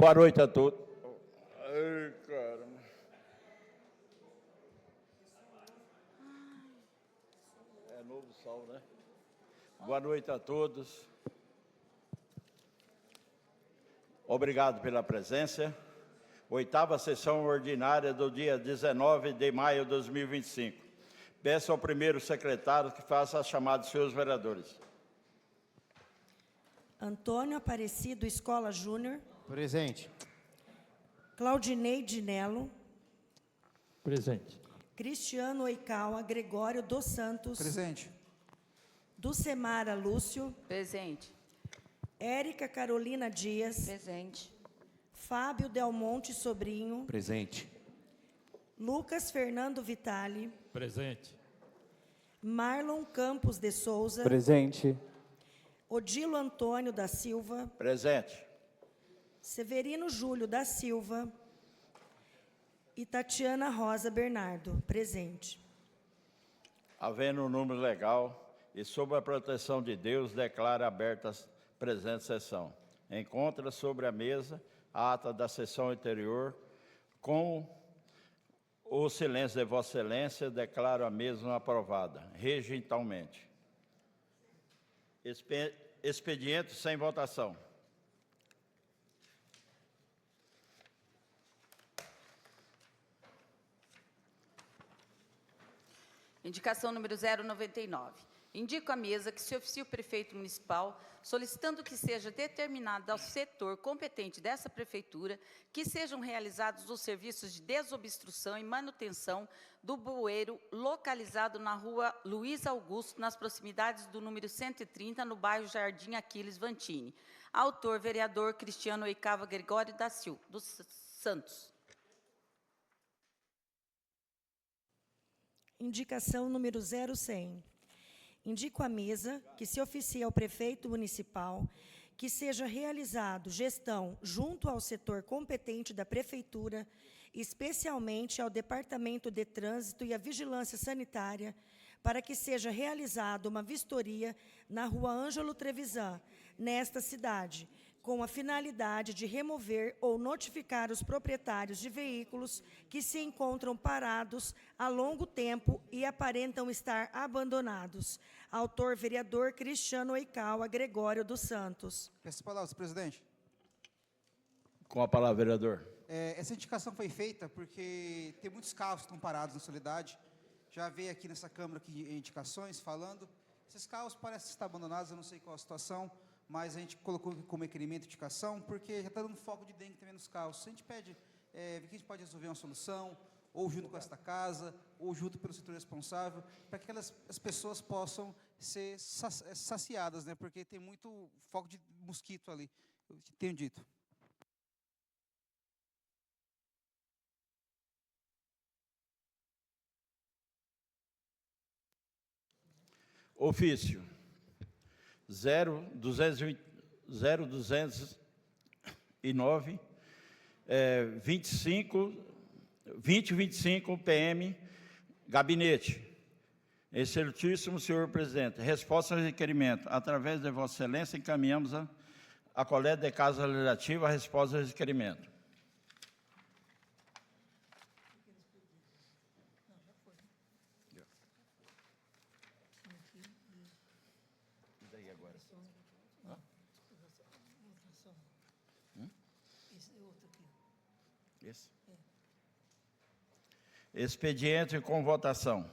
Boa noite a todos. Ai, caramba. É novo sol, né? Boa noite a todos. Obrigado pela presença. Oitava sessão ordinária do dia 19 de maio de 2025. Peço ao primeiro secretário que faça a chamada de seus vereadores. Antônio Aparecido Escola Júnior. Presente. Claudinei Dinello. Presente. Cristiano Oikawa Gregório dos Santos. Presente. Ducemara Lúcio. Presente. Érica Carolina Dias. Presente. Fábio Del Monte Sobrinho. Presente. Lucas Fernando Vitali. Presente. Marlon Campos de Souza. Presente. Odilo Antônio da Silva. Presente. Severino Júlio da Silva. E Tatiana Rosa Bernardo. Presente. Havendo um número legal e sob a proteção de Deus, declara aberta a presente sessão. Encontra sobre a mesa a ata da sessão anterior. Com o silêncio de Vossa Excelência, declaro a mesma aprovada, regimentalmente. Expediente sem votação. Indicação número 099. Indico à mesa que se oficie o prefeito municipal, solicitando que seja determinado ao setor competente dessa prefeitura que sejam realizados os serviços de desobstrução e manutenção do bueiro localizado na rua Luiz Augusto, nas proximidades do número 130, no bairro Jardim Aquiles Vantini. Autor, vereador Cristiano Oikawa Gregório da Silva, dos Santos. Indicação número 0100. Indico à mesa que se oficie ao prefeito municipal que seja realizado gestão junto ao setor competente da prefeitura, especialmente ao Departamento de Trânsito e à Vigilância Sanitária, para que seja realizada uma vistoria na rua Ângelo Trevisan, nesta cidade, com a finalidade de remover ou notificar os proprietários de veículos que se encontram parados há longo tempo e aparentam estar abandonados. Autor, vereador Cristiano Oikawa Gregório dos Santos. Peço palavras, presidente. Com a palavra, vereador. Essa indicação foi feita porque tem muitos carros que estão parados na Soledade. Já veio aqui nessa Câmara aqui indicações falando. Esses carros parecem estar abandonados, eu não sei qual a situação, mas a gente colocou como requerimento de indicação, porque já está dando foco de dengue também nos carros. A gente pede, que a gente pode resolver uma solução, ou junto com esta casa, ou junto pelo setor responsável, para que as pessoas possam ser saciadas, né? Porque tem muito foco de mosquito ali, eu tenho dito. Ofício 0209 2025 PM, gabinete. Excelentíssimo senhor presidente, resposta ao requerimento. Através de Vossa Excelência, encaminhamos a coleta de casa legislativa a resposta ao requerimento. Esse? Expediente com votação.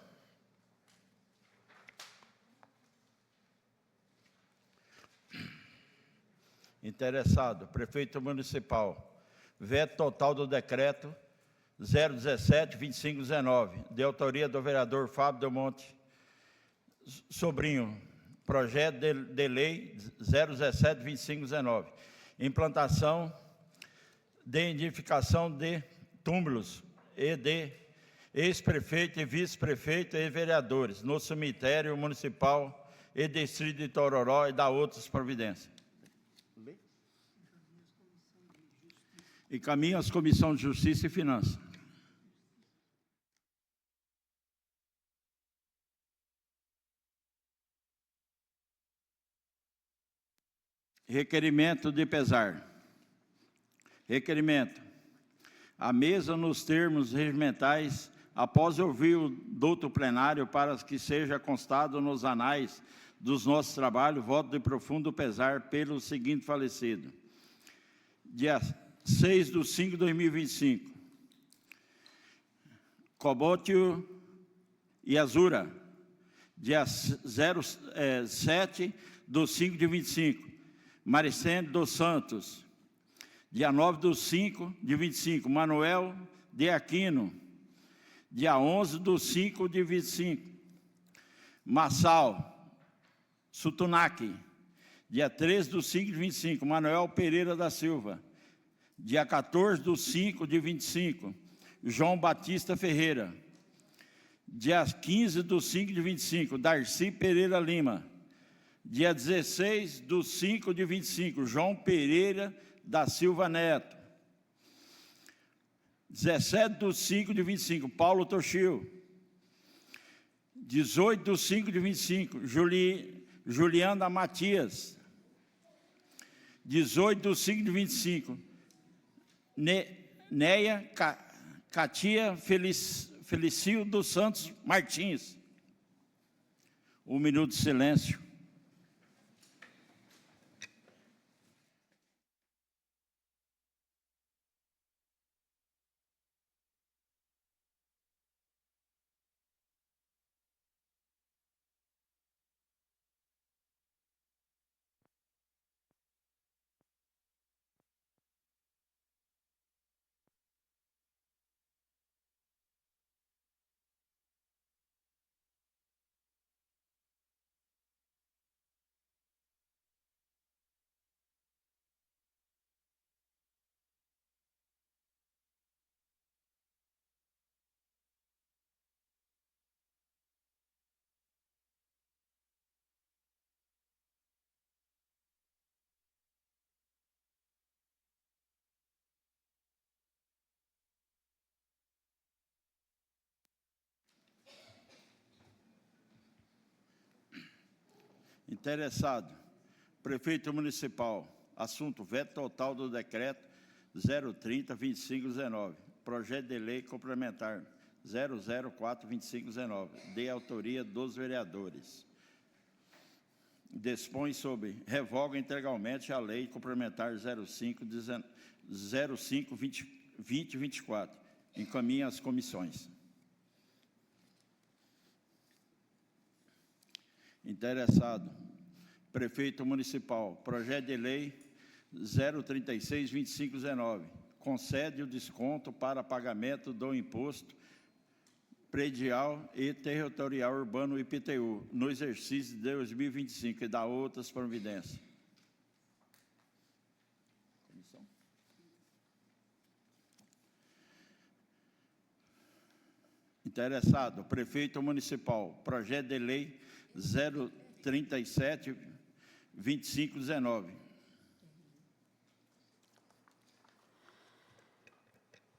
Interessado, prefeito municipal. Veto total do decreto 017-2519, de autoria do vereador Fábio Del Monte Sobrinho. Projeto de lei 017-2519. Implantação de identificação de túmulos e de ex-prefeito e vice-prefeito e vereadores no cemitério municipal e distrito de Tororó e da outras providências. Encaminha as comissões de Justiça e Finanças. Requerimento de pesar. Requerimento. A mesa, nos termos regimentais, após ouvir o douto plenário, para que seja constado nos anais dos nossos trabalhos, voto de profundo pesar pelo seguinte falecido. Dia 6/5/2025. Cobótio e Azura. Dia 7/5/25. Maricene dos Santos. Dia 9/5/25, Manuel de Aquino. Dia 11/5/25, Massal Sutunac. Dia 13/5/25, Manuel Pereira da Silva. Dia 14/5/25, João Batista Ferreira. Dia 15/5/25, Darcy Pereira Lima. Dia 16/5/25, João Pereira da Silva Neto. 17/5/25, Paulo Toshio. 18/5/25, Juliana Matias. 18/5/25, Neia Catia Felicio dos Santos Martins. 1 minuto de silêncio. Interessado, prefeito municipal. Assunto: veto total do decreto 030/2519. Projeto de lei complementar 004/2519, de autoria dos vereadores. Dispõe sobre revoga integralmente a lei complementar 05/2024. Encaminha às comissões. Interessado, prefeito municipal. Projeto de lei 036/2519, concede o desconto para pagamento do imposto predial e territorial urbano IPTU no exercício de 2025 e dá outras providências. Interessado, prefeito municipal. Projeto de lei 037/2519.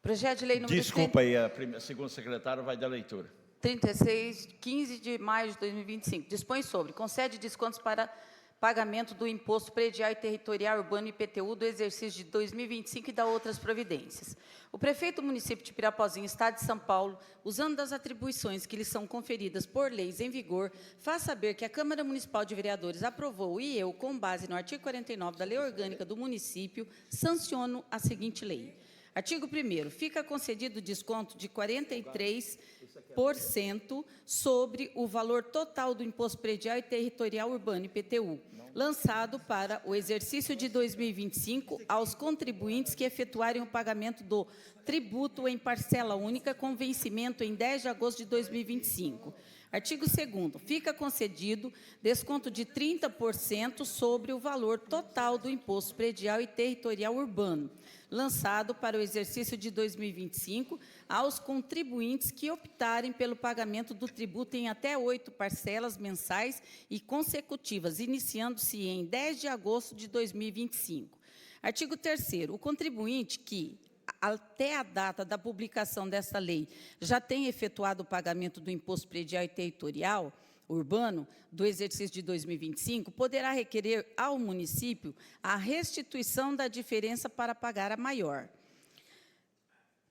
Projeto de lei número... Desculpa aí, a segunda secretária vai dar leitura. 36, 15 de maio de 2025. Dispõe sobre, concede descontos para pagamento do imposto predial e territorial urbano IPTU do exercício de 2025 e dá outras providências. O prefeito do município de Pirapozinho, Estado de São Paulo, usando das atribuições que lhe são conferidas por leis em vigor, faz saber que a Câmara Municipal de Vereadores aprovou e eu, com base no artigo 49 da Lei Orgânica do Município, sanciono a seguinte lei. Artigo 1º. Fica concedido desconto de 43% sobre o valor total do Imposto Predial e Territorial Urbano, IPTU, lançado para o exercício de 2025 aos contribuintes que efetuarem o pagamento do tributo em parcela única com vencimento em 10 de agosto de 2025. Artigo 2º. Fica concedido desconto de 30% sobre o valor total do Imposto Predial e Territorial Urbano, lançado para o exercício de 2025 aos contribuintes que optarem pelo pagamento do tributo em até 8 parcelas mensais e consecutivas, iniciando-se em 10 de agosto de 2025. Artigo 3º. O contribuinte que, até a data da publicação desta lei, já tem efetuado o pagamento do imposto predial e territorial, urbano do exercício de 2025, poderá requerer ao município a restituição da diferença para pagar a maior.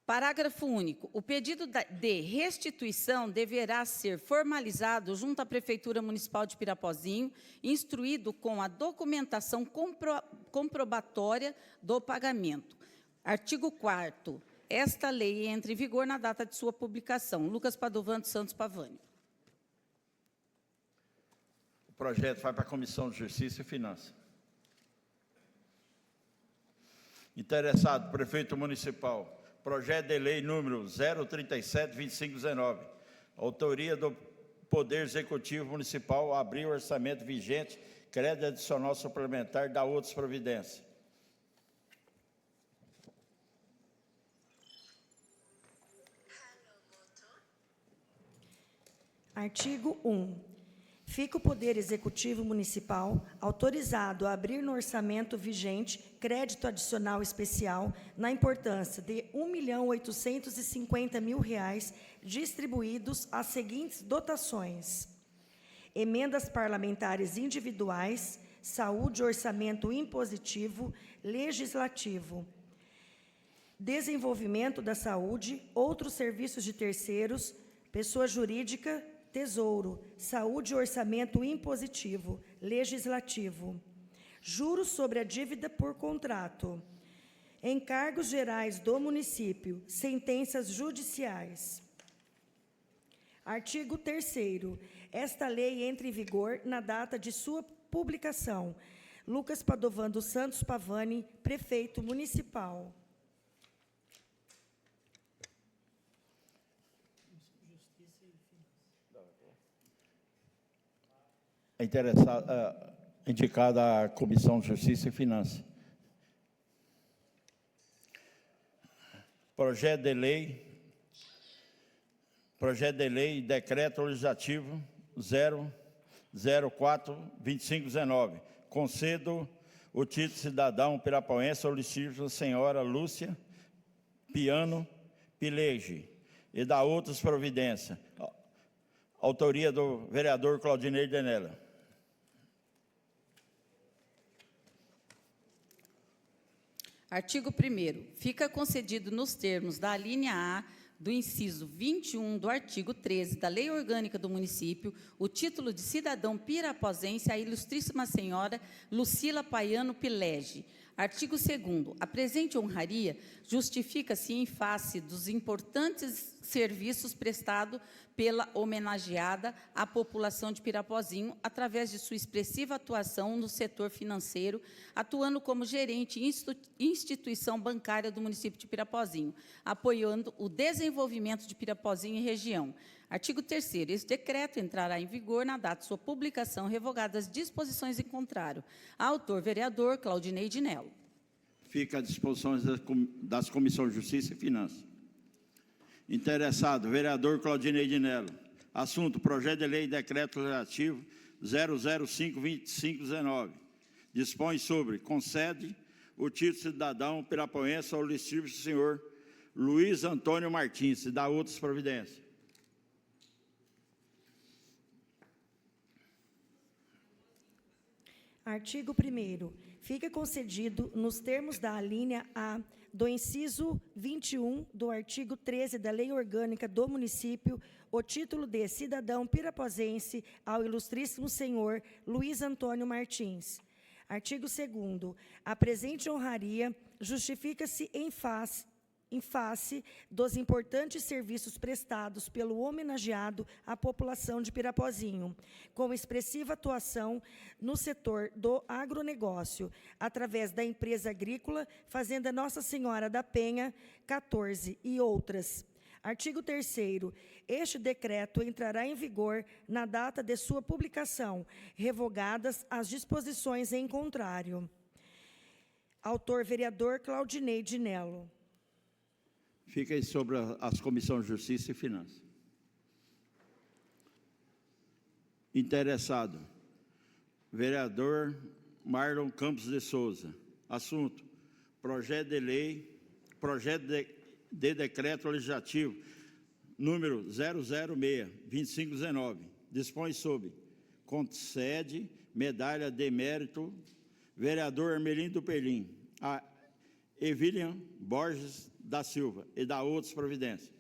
Parágrafo único. O pedido de restituição deverá ser formalizado junto à Prefeitura Municipal de Pirapozinho, instruído com a documentação comprobatória do pagamento. Artigo 4º. Esta lei entra em vigor na data de sua publicação. Lucas Padovan dos Santos Pavani. O projeto vai para a Comissão de Justiça e Finanças. Interessado, prefeito municipal. Projeto de lei número 037-2519. Autoria do Poder Executivo Municipal, abrir o orçamento vigente, crédito adicional suplementar, da outras providências. Artigo 1. Fica o Poder Executivo Municipal autorizado a abrir no orçamento vigente crédito adicional especial na importância de R$ 1.850.000 distribuídos às seguintes dotações: emendas parlamentares individuais, saúde, orçamento impositivo, legislativo, desenvolvimento da saúde, outros serviços de terceiros, pessoa jurídica, Tesouro, saúde e orçamento impositivo, legislativo, juros sobre a dívida por contrato, encargos gerais do município, sentenças judiciais. Artigo 3º. Esta lei entra em vigor na data de sua publicação. Lucas Padovan dos Santos Pavani, prefeito municipal. Indicada a Comissão de Justiça e Finanças. Projeto de lei e decreto legislativo 004-2519. Concedo o título de cidadão pirapoense ao ilustríssima senhora Lúcia Piano Pilege e da outras providências. Autoria do vereador Claudinei de Nela. Artigo 1º. Fica concedido nos termos da alínea A do inciso 21 do artigo 13 da Lei Orgânica do Município o título de cidadão pirapozense à ilustríssima senhora Lucila Paiano Pilege. Artigo 2º. A presente honraria justifica-se em face dos importantes serviços prestados pela homenageada à população de Pirapozinho, através de sua expressiva atuação no setor financeiro, atuando como gerente instituição bancária do município de Pirapozinho, apoiando o desenvolvimento de Pirapozinho e região. Artigo 3º. Esse decreto entrará em vigor na data de sua publicação, revogadas as disposições em contrário. Autor, vereador Claudinei de Nelo. Fica à disposição das Comissões de Justiça e Finanças. Interessado, vereador Claudinei de Nelo. Assunto, projeto de lei e decreto legislativo 005-2519. Dispõe sobre, concede o título de cidadão pirapoense ao ilustríssimo senhor Luiz Antônio Martins e da outras providências. Artigo 1º. Fica concedido, nos termos da alínea A do inciso 21 do artigo 13 da Lei Orgânica do Município, o título de cidadão pirapozense ao ilustríssimo senhor Luiz Antônio Martins. Artigo 2º. A presente honraria justifica-se em face dos importantes serviços prestados pelo homenageado à população de Pirapozinho, com expressiva atuação no setor do agronegócio, através da empresa agrícola Fazenda Nossa Senhora da Penha, 14, e outras. Artigo 3º. Este decreto entrará em vigor na data de sua publicação, revogadas as disposições em contrário. Autor, vereador Claudinei de Nelo. Fica aí sobre as Comissões de Justiça e Finanças. Interessado, vereador Marlon Campos de Souza. Assunto, projeto de decreto legislativo número 006-2519. dispõe sobre: concede medalha de mérito vereador Armelindo Pelim a Evilian Borges da Silva e dá outras providências.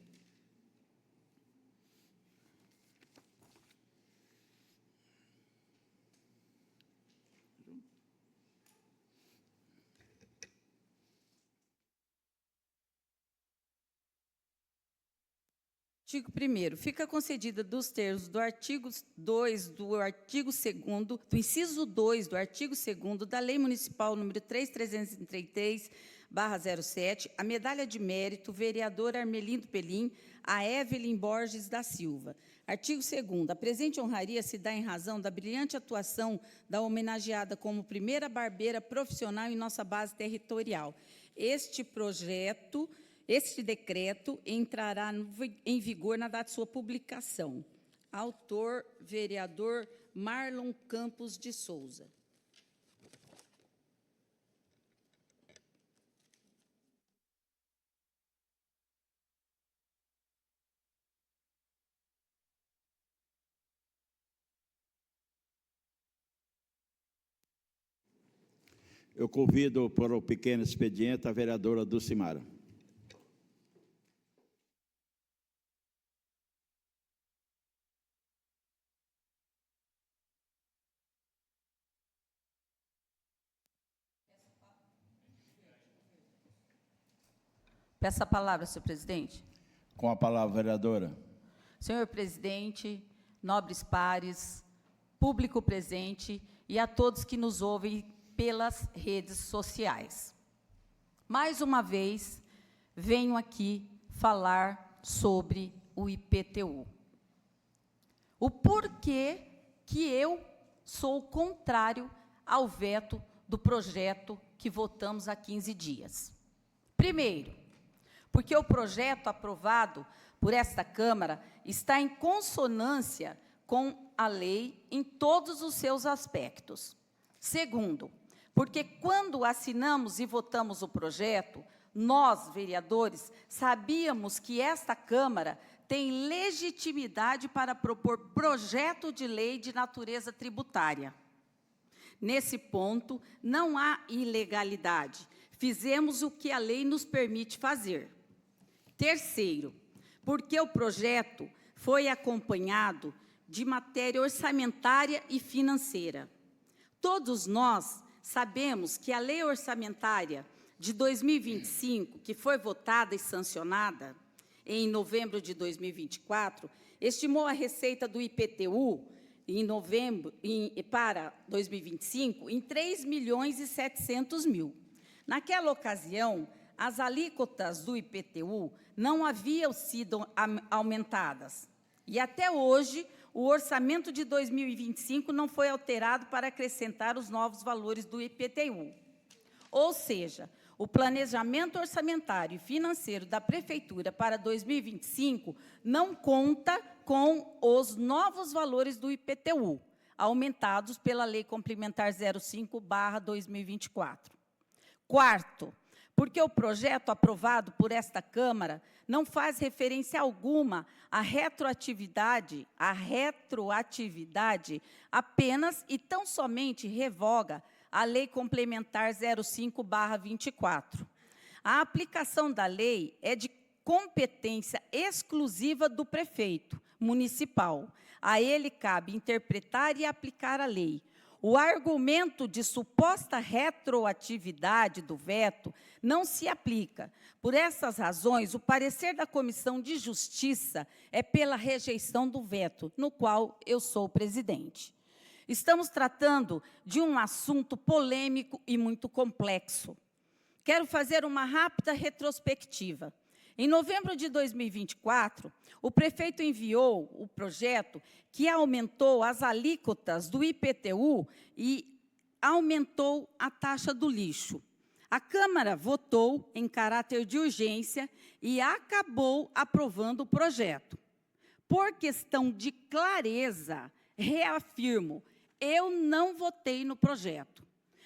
Artigo 1º. Fica concedida dos termos do artigo 2 do artigo 2º, do inciso 2 do artigo 2º da Lei Municipal número 3.333/07, a medalha de mérito vereador Armelindo Pelim a Evelyn Borges da Silva. Artigo 2º. A presente honraria se dá em razão da brilhante atuação da homenageada como primeira barbeira profissional em nossa base territorial. Este decreto entrará em vigor na data de sua publicação. Autor, vereador Marlon Campos de Souza. Eu convido para o pequeno expediente a vereadora Dulcimara. Peço a palavra, senhor presidente. Com a palavra, vereadora. Senhor presidente, nobres pares, público presente e a todos que nos ouvem pelas redes sociais. Mais uma vez, venho aqui falar sobre o IPTU. O porquê que eu sou contrário ao veto do projeto que votamos há 15 dias. Primeiro, porque o projeto aprovado por esta Câmara está em consonância com a lei em todos os seus aspectos. Segundo, porque quando assinamos e votamos o projeto, nós, vereadores, sabíamos que esta Câmara tem legitimidade para propor projeto de lei de natureza tributária. Nesse ponto, não há ilegalidade. Fizemos o que a lei nos permite fazer. Terceiro, porque o projeto foi acompanhado de matéria orçamentária e financeira. Todos nós sabemos que a lei orçamentária de 2025, que foi votada e sancionada em novembro de 2024, estimou a receita do IPTU para 2025 em 3.700.000. Naquela ocasião, as alíquotas do IPTU não haviam sido aumentadas. E até hoje, o orçamento de 2025 não foi alterado para acrescentar os novos valores do IPTU. Ou seja, o planejamento orçamentário e financeiro da Prefeitura para 2025 não conta com os novos valores do IPTU, aumentados pela Lei Complementar 05/2024. Quarto, porque o projeto aprovado por esta Câmara não faz referência alguma à retroatividade apenas e tão somente revoga a Lei Complementar 05/24. A aplicação da lei é de competência exclusiva do prefeito municipal. A ele cabe interpretar e aplicar a lei. O argumento de suposta retroatividade do veto não se aplica. Por essas razões, o parecer da Comissão de Justiça é pela rejeição do veto, no qual eu sou presidente. Estamos tratando de um assunto polêmico e muito complexo. Quero fazer uma rápida retrospectiva. Em novembro de 2024, o prefeito enviou o projeto que aumentou as alíquotas do IPTU e aumentou a taxa do lixo. A Câmara votou em caráter de urgência e acabou aprovando o projeto. Por questão de clareza, reafirmo, eu não votei no projeto.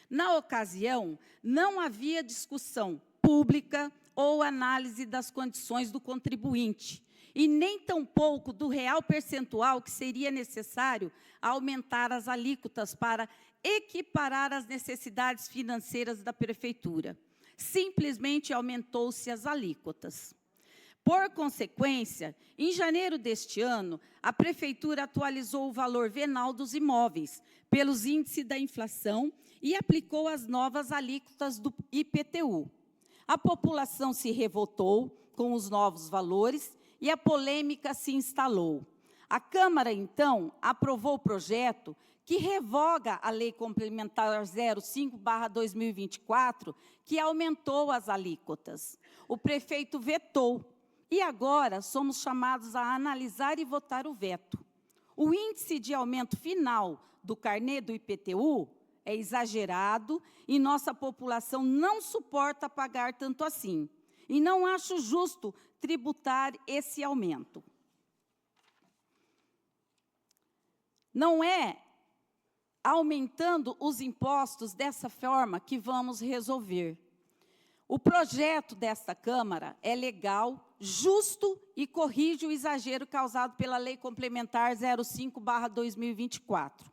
Na ocasião, não havia discussão pública ou análise das condições do contribuinte. e nem tampouco do real percentual que seria necessário aumentar as alíquotas para equiparar as necessidades financeiras da Prefeitura. Simplesmente aumentou-se as alíquotas. Por consequência, em janeiro deste ano, a Prefeitura atualizou o valor venal dos imóveis pelos índices da inflação e aplicou as novas alíquotas do IPTU. A população se revoltou com os novos valores e a polêmica se instalou. A Câmara, então, aprovou o projeto que revoga a Lei Complementar 05/2024, que aumentou as alíquotas. O prefeito vetou. E agora somos chamados a analisar e votar o veto. O índice de aumento final do carnê do IPTU é exagerado e nossa população não suporta pagar tanto assim. E não acho justo tributar esse aumento. Não é aumentando os impostos dessa forma que vamos resolver. O projeto desta Câmara é legal, justo e corrige o exagero causado pela Lei Complementar 05/2024.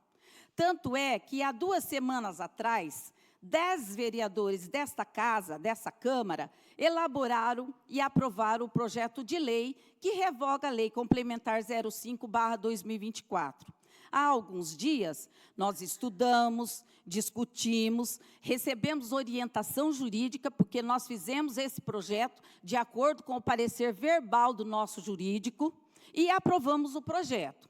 Tanto é que, há 2 semanas atrás, 10 vereadores desta casa, dessa Câmara, elaboraram e aprovaram o projeto de lei que revoga a Lei Complementar 05/2024. Há alguns dias, nós estudamos, discutimos, recebemos orientação jurídica, porque nós fizemos esse projeto de acordo com o parecer verbal do nosso jurídico e aprovamos o projeto.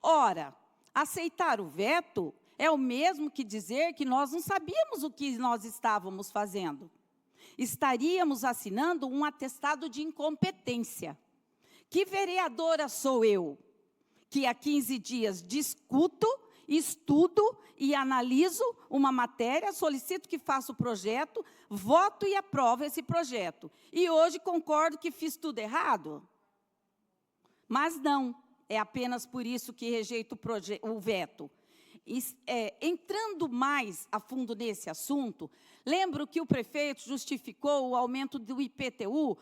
Ora, aceitar o veto é o mesmo que dizer que nós não sabíamos o que nós estávamos fazendo. Estaríamos assinando um atestado de incompetência. Que vereadora sou eu, que há 15 dias discuto, estudo e analiso uma matéria, solicito que faça o projeto, voto e aprovo esse projeto. E hoje concordo que fiz tudo errado? Mas não, é apenas por isso que rejeito o veto. Entrando mais a fundo nesse assunto, lembro que o prefeito justificou o aumento do IPTU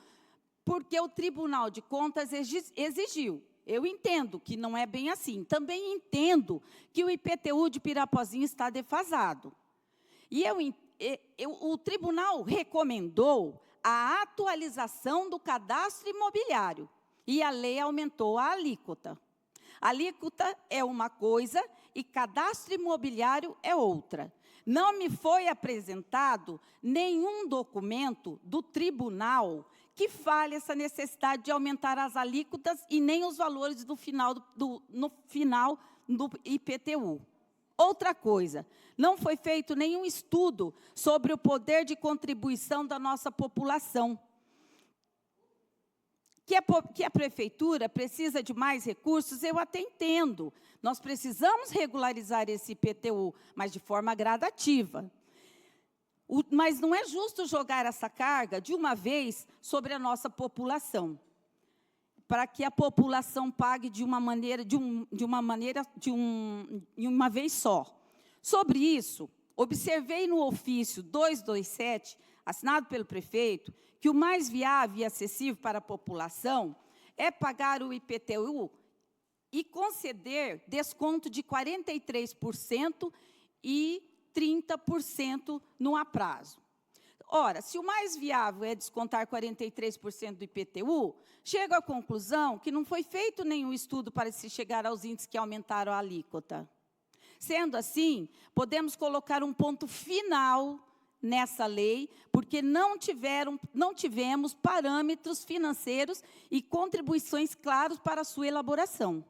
porque o Tribunal de Contas exigiu. Eu entendo que não é bem assim. Também entendo que o IPTU de Pirapozinho está defasado. E o tribunal recomendou a atualização do cadastro imobiliário e a lei aumentou a alíquota. A alíquota é uma coisa e cadastro imobiliário é outra. Não me foi apresentado nenhum documento do tribunal que fale essa necessidade de aumentar as alíquotas e nem os valores no final do IPTU. Outra coisa, não foi feito nenhum estudo sobre o poder de contribuição da nossa população. Que a Prefeitura precisa de mais recursos, eu até entendo. Nós precisamos regularizar esse IPTU, mas de forma gradativa. Mas não é justo jogar essa carga de uma vez sobre a nossa população, para que a população pague de uma vez só. Sobre isso, observei no ofício 227, assinado pelo prefeito, que o mais viável e acessível para a população é pagar o IPTU e conceder desconto de 43% e 30% no aprazo. Ora, se o mais viável é descontar 43% do IPTU, chego à conclusão que não foi feito nenhum estudo para se chegar aos índices que aumentaram a alíquota. Sendo assim, podemos colocar um ponto final nessa lei, porque não tivemos parâmetros financeiros e contribuições claros para a sua elaboração.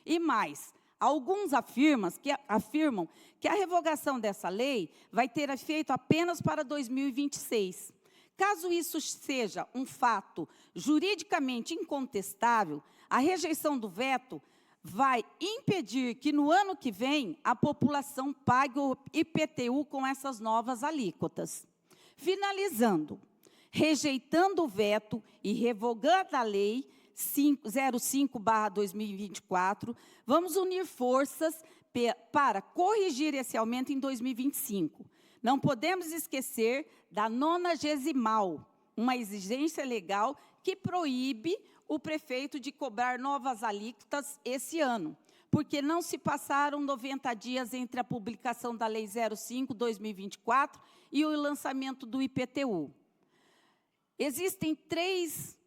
E mais, alguns afirmam que a revogação dessa lei vai ter efeito apenas para 2026. Caso isso seja um fato juridicamente incontestável, a rejeição do veto vai impedir que, no ano que vem, a população pague o IPTU com essas novas alíquotas. Finalizando, rejeitando o veto e revogando a lei 05/2024, vamos unir forças para corrigir esse aumento em 2025. Não podemos esquecer da 90ª, uma exigência legal que proíbe o prefeito de cobrar novas alíquotas esse ano, porque não se passaram 90 dias entre a publicação da Lei 05/2024 e o lançamento do IPTU. Existem três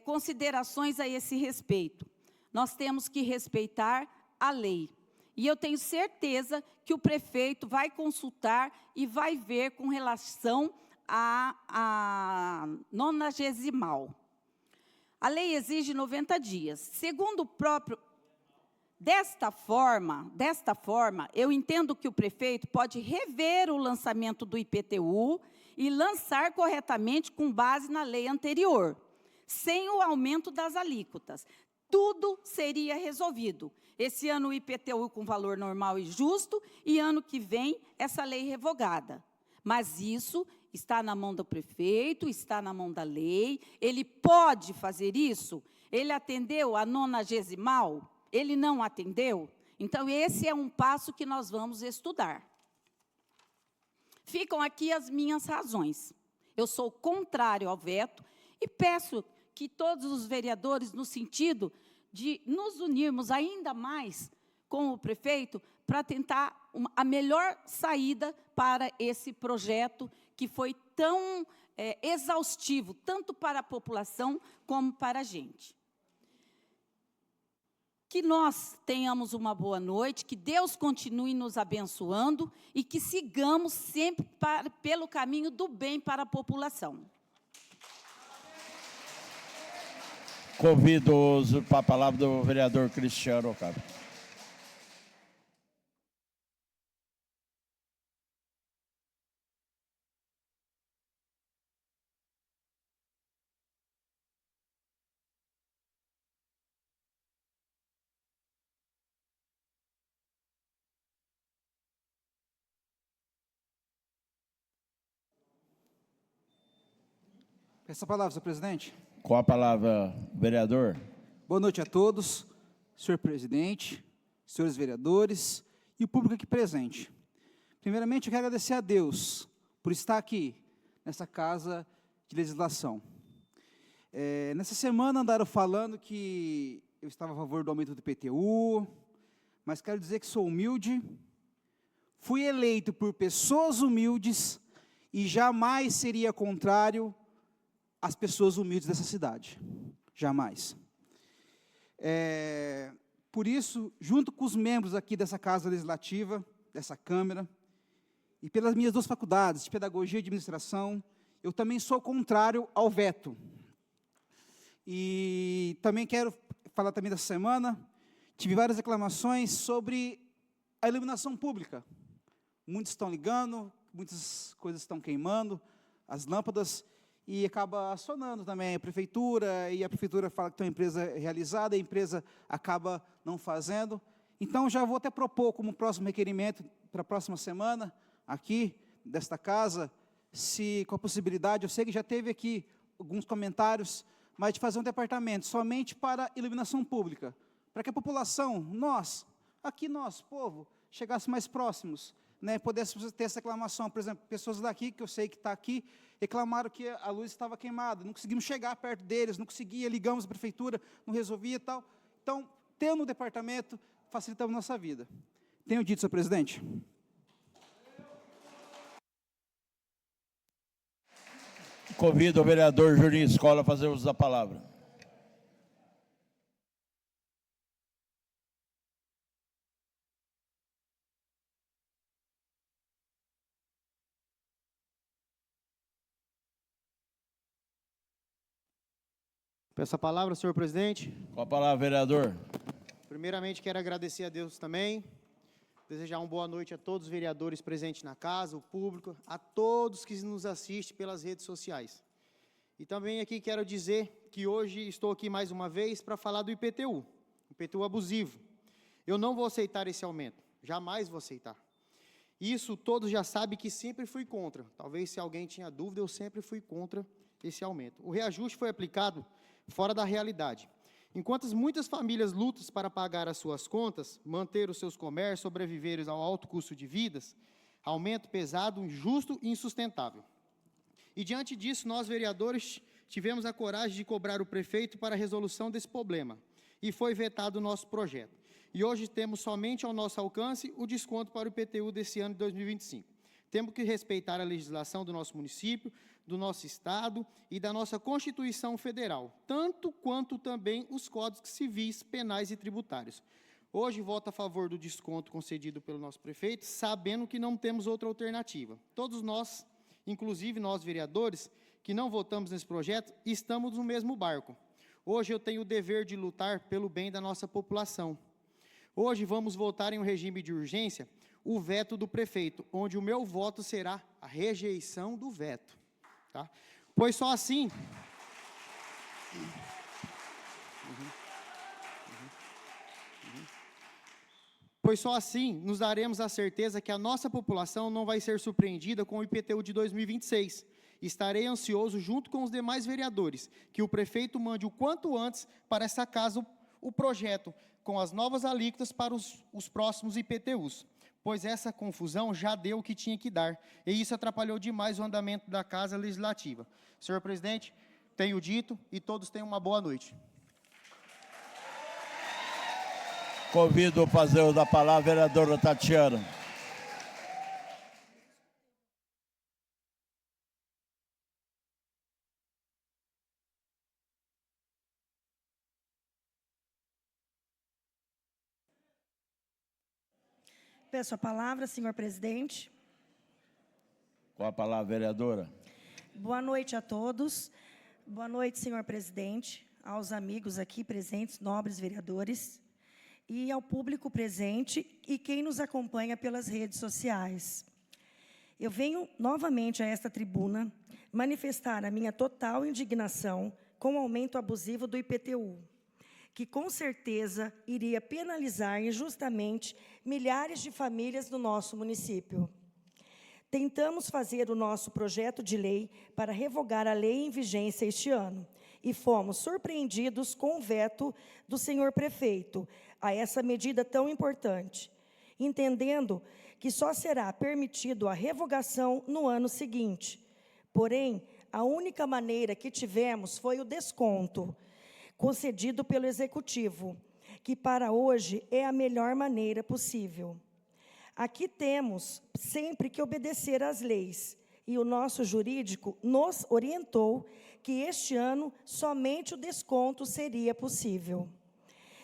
considerações a esse respeito. Nós temos que respeitar a lei. E eu tenho certeza que o prefeito vai consultar e vai ver com relação à 90ª. A lei exige 90 dias. Segundo o próprio... Desta forma, eu entendo que o prefeito pode rever o lançamento do IPTU e lançar corretamente com base na lei anterior, sem o aumento das alíquotas. Tudo seria resolvido. Esse ano o IPTU com valor normal e justo, e ano que vem essa lei revogada. Mas isso está na mão do prefeito, está na mão da lei, ele pode fazer isso? Ele atendeu a 90ª? Ele não atendeu? Então, esse é um passo que nós vamos estudar. Ficam aqui as minhas razões. Eu sou contrário ao veto e peço que todos os vereadores, no sentido de nos unirmos ainda mais com o prefeito para tentar a melhor saída para esse projeto que foi tão exaustivo, tanto para a população como para a gente. Que nós tenhamos uma boa noite, que Deus continue nos abençoando e que sigamos sempre pelo caminho do bem para a população. Convido para a palavra do vereador Cristiano Ocávio. Peço a palavra, senhor presidente. Com a palavra, vereador. Boa noite a todos, senhor presidente, senhores vereadores e o público aqui presente. Primeiramente, eu quero agradecer a Deus por estar aqui, nessa casa de legislação. Nessa semana andaram falando que eu estava a favor do aumento do IPTU, mas quero dizer que sou humilde, fui eleito por pessoas humildes e jamais seria contrário às pessoas humildes dessa cidade. Jamais. Por isso, junto com os membros aqui dessa Casa Legislativa, dessa Câmara, e pelas minhas duas faculdades, de Pedagogia e Administração, eu também sou contrário ao veto. E também quero falar também dessa semana, tive várias reclamações sobre a iluminação pública. Muitos estão ligando, muitas coisas estão queimando, as lâmpadas, e acaba acionando também a prefeitura, e a prefeitura fala que tem uma empresa realizada, a empresa acaba não fazendo. Então, já vou até propor como próximo requerimento, para a próxima semana, aqui, desta casa, se com a possibilidade, eu sei que já teve aqui alguns comentários, mas de fazer um departamento somente para iluminação pública, para que a população, nós, povo, chegasse mais próximos, né, pudéssemos ter essa reclamação. Por exemplo, pessoas daqui, que eu sei que está aqui, reclamaram que a luz estava queimada, não conseguimos chegar perto deles, não conseguia, ligamos a prefeitura, não resolvia e tal. Então, tendo o departamento, facilitamos a nossa vida. Tenho dito, senhor presidente. Convido o vereador Juninho Escola a fazer uso da palavra. Peço a palavra, senhor presidente. Com a palavra, vereador. Primeiramente, quero agradecer a Deus também, desejar uma boa noite a todos os vereadores presentes na casa, o público, a todos que nos assistem pelas redes sociais. E também aqui quero dizer que hoje estou aqui mais uma vez para falar do IPTU, IPTU abusivo. Eu não vou aceitar esse aumento, jamais vou aceitar. Isso todos já sabem que sempre fui contra. Talvez se alguém tinha dúvida, eu sempre fui contra esse aumento. O reajuste foi aplicado fora da realidade. Enquanto muitas famílias lutam para pagar as suas contas, manter os seus comércios, sobreviver ao alto custo de vidas, aumento pesado, injusto e insustentável. E diante disso, nós vereadores tivemos a coragem de cobrar o prefeito para a resolução desse problema, e foi vetado o nosso projeto. E hoje temos somente ao nosso alcance o desconto para o IPTU desse ano de 2025. Temos que respeitar a legislação do nosso município, do nosso Estado e da nossa Constituição Federal, tanto quanto também os códigos civis, penais e tributários. Hoje voto a favor do desconto concedido pelo nosso prefeito, sabendo que não temos outra alternativa. Todos nós, inclusive nós vereadores, que não votamos nesse projeto, estamos no mesmo barco. Hoje eu tenho o dever de lutar pelo bem da nossa população. Hoje vamos votar em um regime de urgência o veto do prefeito, onde o meu voto será a rejeição do veto. Tá? Pois só assim... Pois só assim nos daremos a certeza que a nossa população não vai ser surpreendida com o IPTU de 2026. Estarei ansioso, junto com os demais vereadores, que o prefeito mande o quanto antes para essa casa o projeto com as novas alíquotas para os próximos IPTUs, pois essa confusão já deu o que tinha que dar, e isso atrapalhou demais o andamento da Casa Legislativa. Senhor presidente, tenho dito, e todos tenham uma boa noite. Convido o fazer uso da palavra a vereadora Tatiana. Peço a palavra, senhor presidente. Com a palavra, vereadora. Boa noite a todos. Boa noite, senhor presidente, aos amigos aqui presentes, nobres vereadores, e ao público presente e quem nos acompanha pelas redes sociais. Eu venho novamente a esta tribuna manifestar a minha total indignação com o aumento abusivo do IPTU, que com certeza iria penalizar injustamente milhares de famílias do nosso município. Tentamos fazer o nosso projeto de lei para revogar a lei em vigência este ano e fomos surpreendidos com o veto do senhor prefeito a essa medida tão importante, entendendo que só será permitido a revogação no ano seguinte. Porém, a única maneira que tivemos foi o desconto concedido pelo Executivo, que para hoje é a melhor maneira possível. Aqui temos sempre que obedecer às leis, e o nosso jurídico nos orientou que este ano somente o desconto seria possível.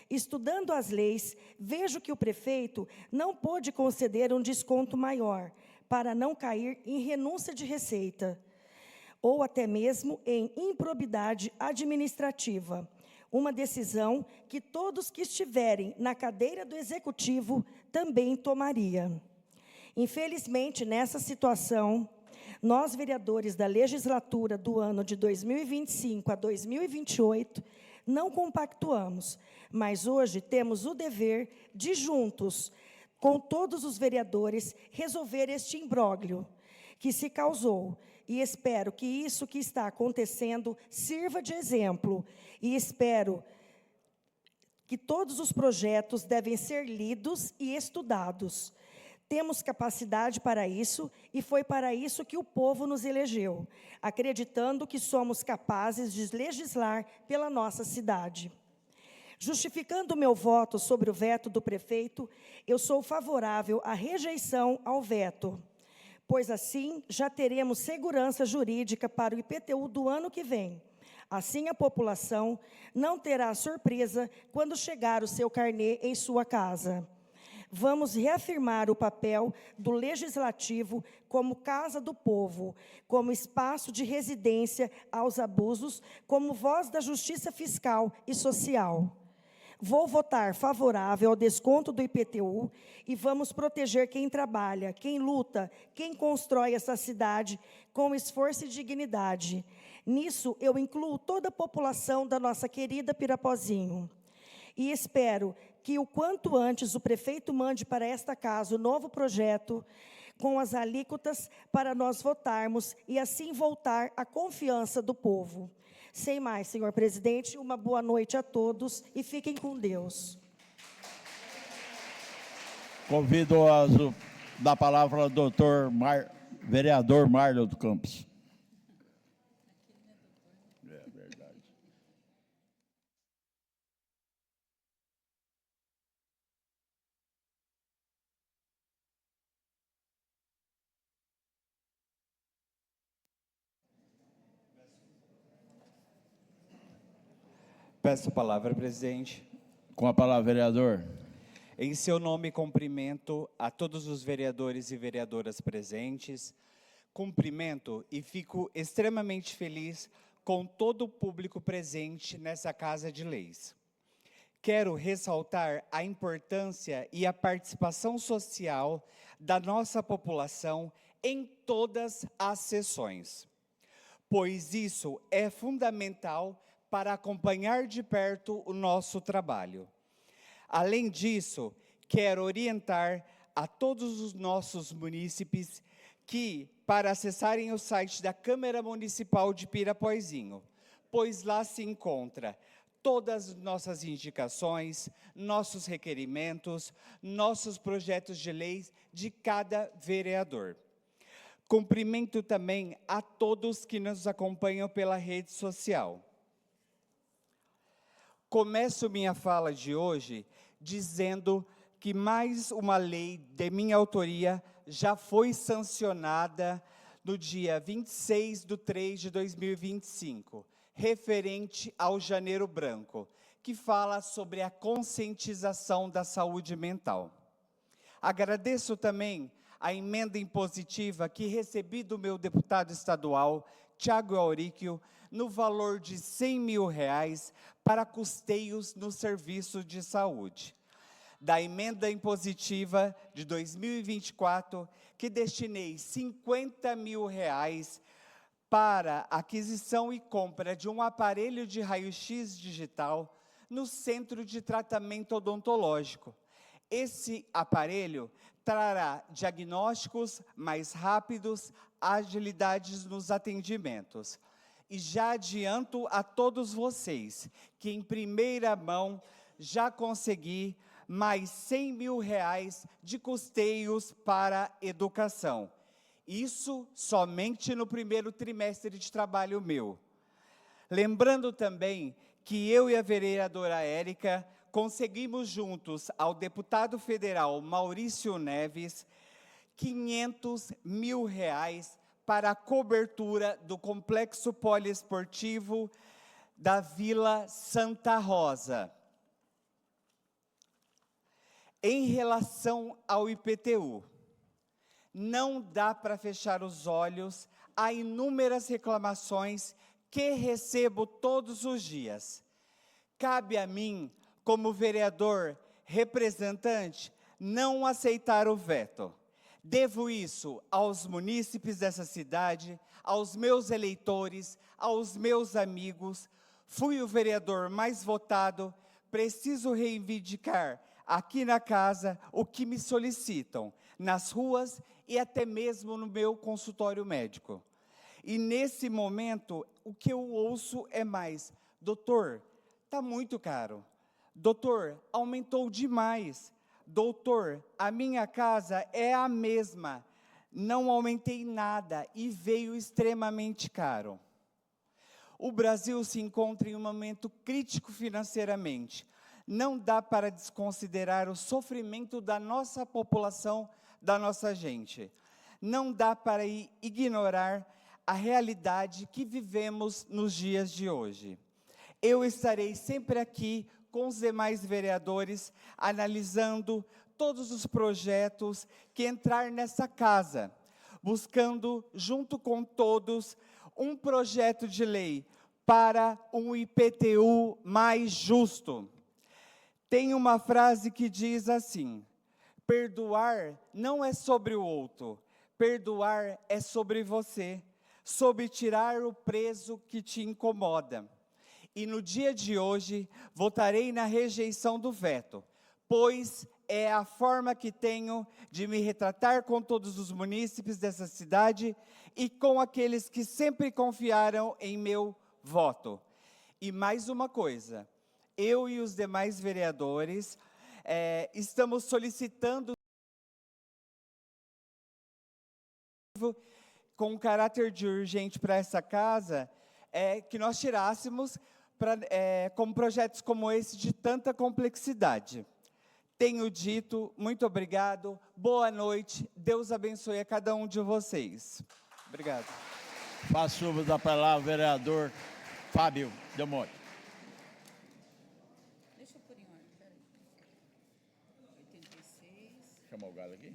Estudando as leis, vejo que o prefeito não pôde conceder um desconto maior, para não cair em renúncia de receita, ou até mesmo em improbidade administrativa, uma decisão que todos que estiverem na cadeira do Executivo também tomariam. Infelizmente, nessa situação, nós, vereadores da legislatura do ano de 2025 a 2028, não compactuamos, mas hoje temos o dever de, juntos, com todos os vereadores, resolver este imbróglio que se causou. E espero que isso que está acontecendo sirva de exemplo. E espero que todos os projetos devem ser lidos e estudados. Temos capacidade para isso e foi para isso que o povo nos elegeu, acreditando que somos capazes de legislar pela nossa cidade. Justificando o meu voto sobre o veto do prefeito, eu sou favorável à rejeição ao veto, pois assim já teremos segurança jurídica para o IPTU do ano que vem. Assim, a população não terá surpresa quando chegar o seu carnê em sua casa. Vamos reafirmar o papel do Legislativo como casa do povo, como espaço de residência aos abusos, como voz da justiça fiscal e social. Vou votar favorável ao desconto do IPTU e vamos proteger quem trabalha, quem luta, quem constrói essa cidade com esforço e dignidade. Nisso, eu incluo toda a população da nossa querida Pirapozinho. E espero que o quanto antes o prefeito mande para esta casa o novo projeto com as alíquotas para nós votarmos e assim voltar a confiança do povo. Sem mais, senhor presidente, uma boa noite a todos e fiquem com Deus. Convido a da palavra ao vereador Marlon do Campos. Peço a palavra, presidente. Com a palavra, vereador. Em seu nome, cumprimento a todos os vereadores e vereadoras presentes. Cumprimento e fico extremamente feliz com todo o público presente nessa Casa de Leis. Quero ressaltar a importância e a participação social da nossa população em todas as sessões, pois isso é fundamental para acompanhar de perto o nosso trabalho. Além disso, quero orientar a todos os nossos munícipes que, para acessarem o site da Câmara Municipal de Pirapoizinho, pois lá se encontra todas as nossas indicações, nossos requerimentos, nossos projetos de leis de cada vereador. Cumprimento também a todos que nos acompanham pela rede social. Começo minha fala de hoje dizendo que mais uma lei de minha autoria já foi sancionada no dia 26/3/2025, referente ao Janeiro Branco, que fala sobre a conscientização da saúde mental. Agradeço também a emenda impositiva que recebi do meu deputado estadual, Tiago Auríquio, no valor de R$100 mil para custeios no serviço de saúde. Da emenda impositiva de 2024, que destinei R$50 mil para aquisição e compra de um aparelho de raio-x digital no Centro de Tratamento Odontológico. Esse aparelho trará diagnósticos mais rápidos, agilidades nos atendimentos. E já adianto a todos vocês que, em primeira mão, já consegui mais R$100 mil de custeios para educação. Isso somente no primeiro trimestre de trabalho meu. Lembrando também que eu e a vereadora Érica conseguimos juntos ao deputado federal Maurício Neves R$500 mil para a cobertura do complexo poliesportivo da Vila Santa Rosa. Em relação ao IPTU, não dá para fechar os olhos a inúmeras reclamações que recebo todos os dias. Cabe a mim, como vereador representante, não aceitar o veto. Devo isso aos munícipes dessa cidade, aos meus eleitores, aos meus amigos. Fui o vereador mais votado, preciso reivindicar aqui na casa o que me solicitam, nas ruas e até mesmo no meu consultório médico. E nesse momento, o que eu ouço é mais: doutor, está muito caro. Doutor, aumentou demais. Doutor, a minha casa é a mesma, não aumentei nada e veio extremamente caro. O Brasil se encontra em um momento crítico financeiramente. Não dá para desconsiderar o sofrimento da nossa população, da nossa gente. Não dá para ignorar a realidade que vivemos nos dias de hoje. Eu estarei sempre aqui com os demais vereadores, analisando todos os projetos que entrar nessa casa, buscando, junto com todos, um projeto de lei para um IPTU mais justo. Tem uma frase que diz assim: perdoar não é sobre o outro, perdoar é sobre você, sobre tirar o peso que te incomoda. E no dia de hoje, votarei na rejeição do veto, pois é a forma que tenho de me retratar com todos os munícipes dessa cidade e com aqueles que sempre confiaram em meu voto. E mais uma coisa, eu e os demais vereadores estamos solicitando com caráter de urgente para essa casa, que nós tirássemos com projetos como esse de tanta complexidade. Tenho dito, muito obrigado, boa noite, Deus abençoe a cada um de vocês. Obrigado. Faço uso da palavra, vereador Fábio Del Monte. tomar o galo aqui?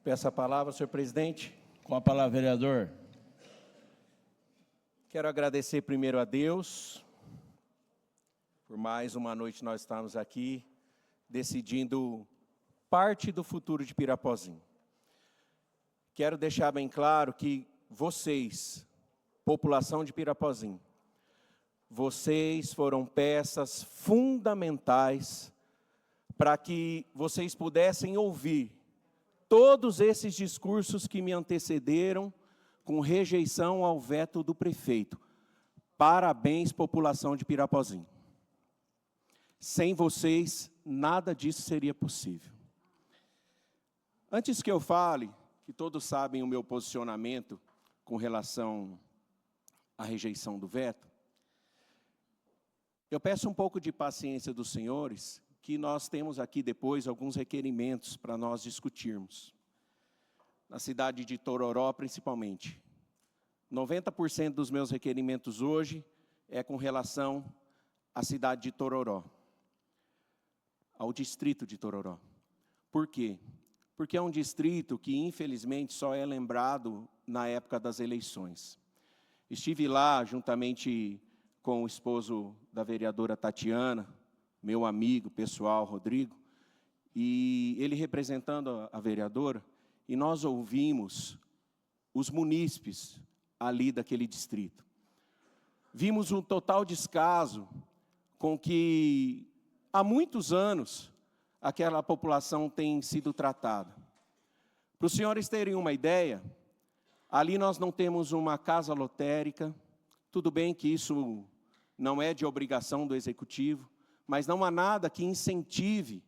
Peço a palavra, senhor presidente. Com a palavra, vereador. Quero agradecer primeiro a Deus por mais uma noite nós estamos aqui decidindo parte do futuro de Pirapozinho. Quero deixar bem claro que vocês, população de Pirapozinho, vocês foram peças fundamentais para que vocês pudessem ouvir todos esses discursos que me antecederam com rejeição ao veto do prefeito. Parabéns, população de Pirapozinho. Sem vocês, nada disso seria possível. Antes que eu fale, que todos sabem o meu posicionamento com relação à rejeição do veto, eu peço um pouco de paciência dos senhores, que nós temos aqui depois alguns requerimentos para nós discutirmos. Na cidade de Tororó, principalmente. 90% dos meus requerimentos hoje é com relação à cidade de Tororó, ao distrito de Tororó. Por quê? Porque é um distrito que, infelizmente, só é lembrado na época das eleições. Estive lá juntamente com o esposo da vereadora Tatiana, meu amigo pessoal, Rodrigo, e ele representando a vereadora, e nós ouvimos os munícipes ali daquele distrito. Vimos um total descaso com que há muitos anos aquela população tem sido tratada. Para os senhores terem uma ideia, ali nós não temos uma casa lotérica, tudo bem que isso não é de obrigação do executivo, mas não há nada que incentive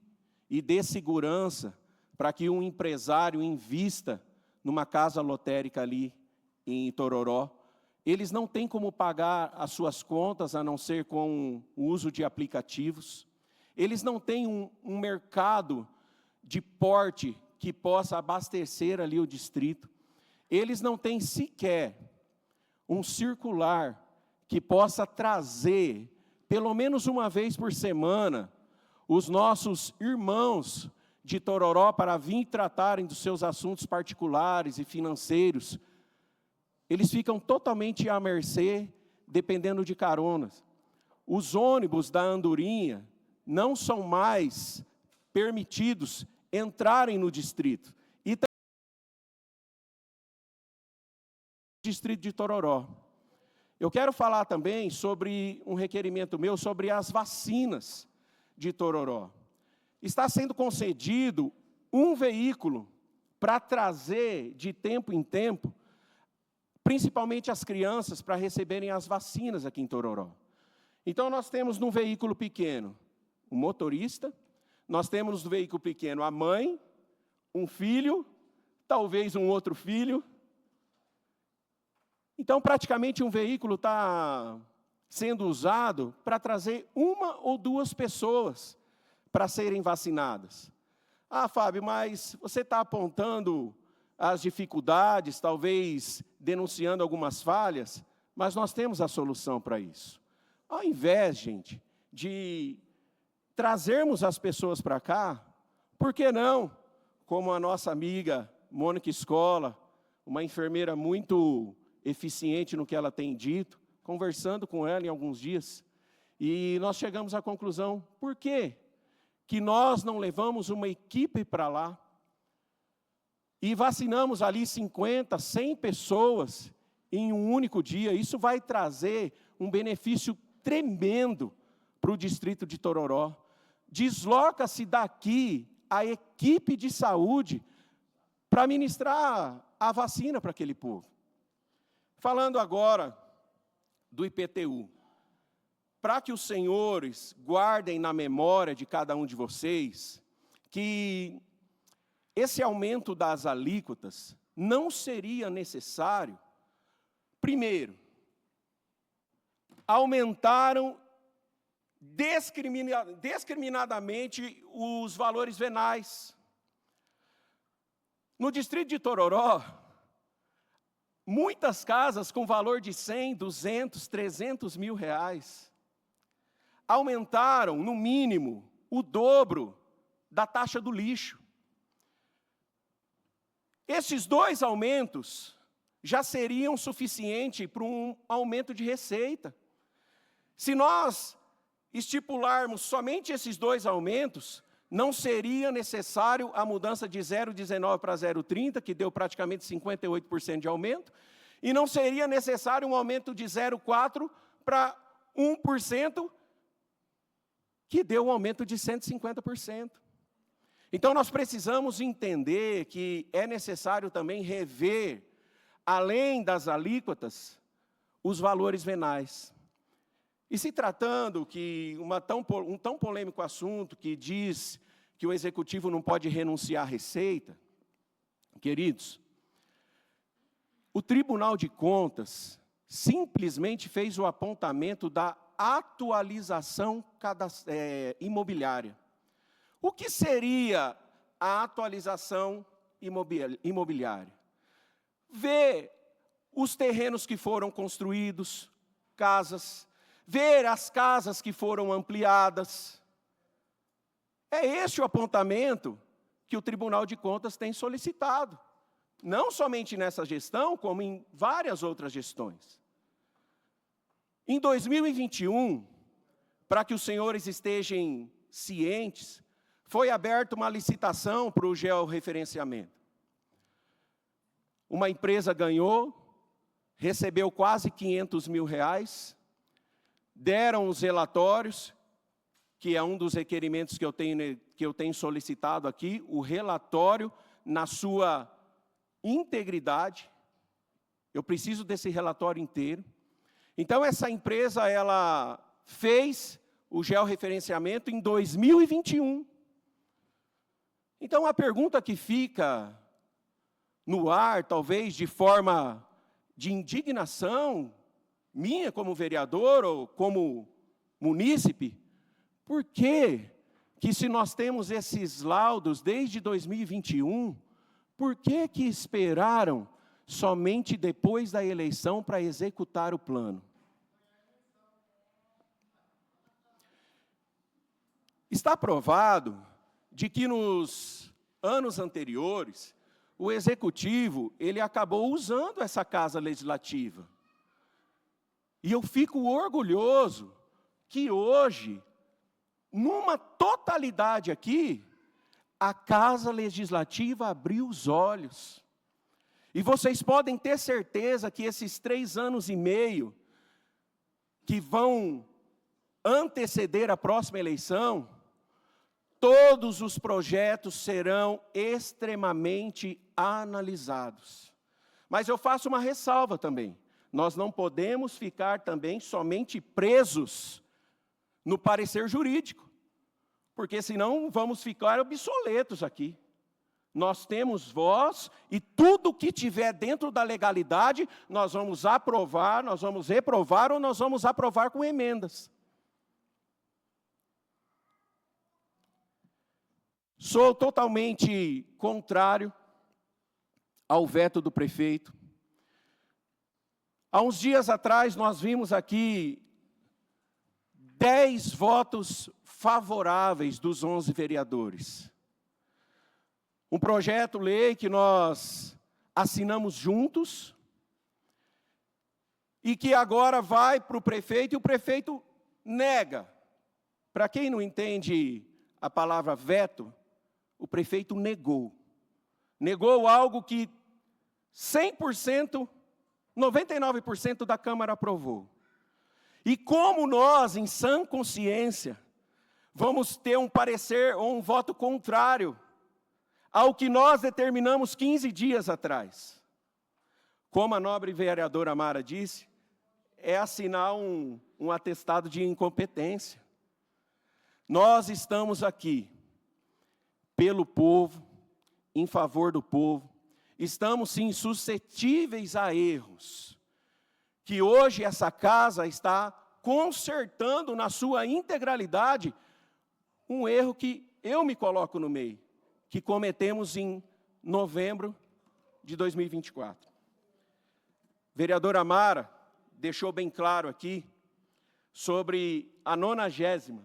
e dê segurança para que um empresário invista numa casa lotérica ali em Tororó. Eles não têm como pagar as suas contas, a não ser com o uso de aplicativos. Eles não têm um mercado de porte que possa abastecer ali o distrito. Eles não têm sequer um circular que possa trazer, pelo menos uma vez por semana, os nossos irmãos de Tororó para vir tratarem dos seus assuntos particulares e financeiros. Eles ficam totalmente à mercê, dependendo de caronas. Os ônibus da Andorinha não são mais permitidos entrarem no distrito. E também no distrito de Tororó. Eu quero falar também sobre um requerimento meu sobre as vacinas de Tororó. Está sendo concedido um veículo para trazer de tempo em tempo, principalmente as crianças, para receberem as vacinas aqui em Tororó. Então nós temos no veículo pequeno o motorista, nós temos no veículo pequeno a mãe, um filho, talvez um outro filho. Então, praticamente, um veículo está sendo usado para trazer uma ou duas pessoas para serem vacinadas. Ah, Fábio, mas você está apontando as dificuldades, talvez denunciando algumas falhas, mas nós temos a solução para isso. Ao invés, gente, de trazermos as pessoas para cá, por que não? Como a nossa amiga Mônica Escola, uma enfermeira muito eficiente no que ela tem dito, conversando com ela em alguns dias, e nós chegamos à conclusão, por quê? Que nós não levamos uma equipe para lá, e vacinamos ali 50, 100 pessoas em um único dia. Isso vai trazer um benefício tremendo para o distrito de Tororó. Desloca-se daqui a equipe de saúde para ministrar a vacina para aquele povo. Falando agora do IPTU, para que os senhores guardem na memória de cada um de vocês que esse aumento das alíquotas não seria necessário. Primeiro, aumentaram discriminadamente os valores venais. No distrito de Tororó, muitas casas com valor de 100, 200, 300 mil reais aumentaram, no mínimo, o dobro da taxa do lixo. Esses 2 aumentos já seriam suficientes para um aumento de receita. Se nós estipularmos somente esses 2 aumentos, não seria necessário a mudança de 0,19 para 0,30, que deu praticamente 58% de aumento, e não seria necessário um aumento de 0,4 para 1%, que deu um aumento de 150%. Então, nós precisamos entender que é necessário também rever, além das alíquotas, os valores venais. E se tratando que um tão polêmico assunto que diz que o executivo não pode renunciar à receita, queridos, o Tribunal de Contas simplesmente fez o apontamento da atualização imobiliária. O que seria a atualização imobiliária? Ver os terrenos que foram construídos, casas, ver as casas que foram ampliadas. É esse o apontamento que o Tribunal de Contas tem solicitado. Não somente nessa gestão, como em várias outras gestões. Em 2021, para que os senhores estejam cientes, foi aberta uma licitação para o georreferenciamento. Uma empresa ganhou, recebeu quase 500 mil reais, deram os relatórios, que é um dos requerimentos que eu tenho solicitado aqui, o relatório na sua integridade. Eu preciso desse relatório inteiro. Então, essa empresa, ela fez o georreferenciamento em 2021. Então, a pergunta que fica no ar, talvez de forma de indignação, minha como vereador ou como munícipe, por que se nós temos esses laudos desde 2021, por que esperaram somente depois da eleição para executar o plano? Está provado de que nos anos anteriores, o Executivo, ele acabou usando essa Casa Legislativa. E eu fico orgulhoso que hoje, numa totalidade aqui, a Casa Legislativa abriu os olhos. E vocês podem ter certeza que esses 3 anos e meio, que vão anteceder a próxima eleição, todos os projetos serão extremamente analisados. Mas eu faço uma ressalva também. Nós não podemos ficar também somente presos no parecer jurídico, porque senão vamos ficar obsoletos aqui. Nós temos voz e tudo que tiver dentro da legalidade, nós vamos aprovar, nós vamos reprovar ou nós vamos aprovar com emendas. Sou totalmente contrário ao veto do prefeito. Há uns dias atrás, nós vimos aqui 10 votos favoráveis dos 11 vereadores. Um projeto-lei que nós assinamos juntos e que agora vai para o prefeito e o prefeito nega. Para quem não entende a palavra veto, o prefeito negou. Negou algo que 100%, 99% da Câmara aprovou. E como nós, em sã consciência, vamos ter um parecer ou um voto contrário ao que nós determinamos 15 dias atrás? Como a nobre vereadora Mara disse, é assinar um atestado de incompetência. Nós estamos aqui pelo povo, em favor do povo. Estamos, sim, suscetíveis a erros, que hoje essa casa está consertando na sua integralidade um erro que eu me coloco no meio, que cometemos em novembro de 2024. Vereadora Mara deixou bem claro aqui sobre a 90ª.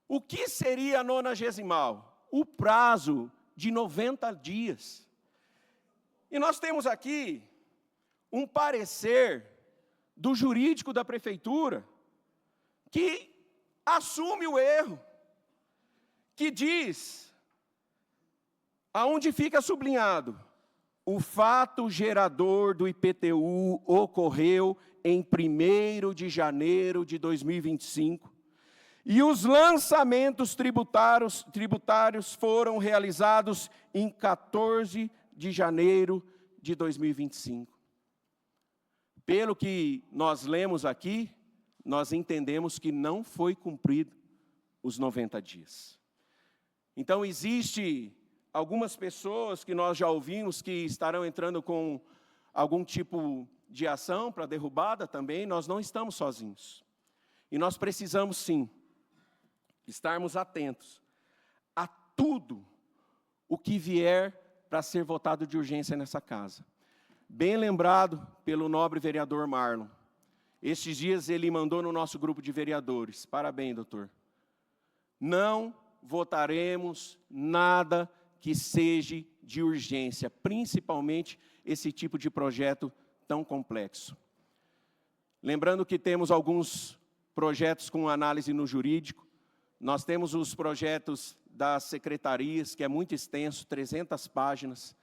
O que seria a 90ª? O prazo de 90 dias. E nós temos aqui um parecer do jurídico da prefeitura que assume o erro, que diz, aonde fica sublinhado, o fato gerador do IPTU ocorreu em 1º de janeiro de 2025 e os lançamentos tributários foram realizados em 14 de janeiro de 2025. Pelo que nós lemos aqui, nós entendemos que não foi cumprido os 90 dias. Então, existe algumas pessoas que nós já ouvimos que estarão entrando com algum tipo de ação para derrubada também. Nós não estamos sozinhos. E nós precisamos, sim, estarmos atentos a tudo o que vier para ser votado de urgência nessa casa. Bem lembrado pelo nobre vereador Marlon. Estes dias ele mandou no nosso grupo de vereadores. Parabéns, doutor. Não votaremos nada que seja de urgência, principalmente esse tipo de projeto tão complexo. Lembrando que temos alguns projetos com análise no jurídico. Nós temos os projetos das secretarias, que é muito extenso, 300 páginas,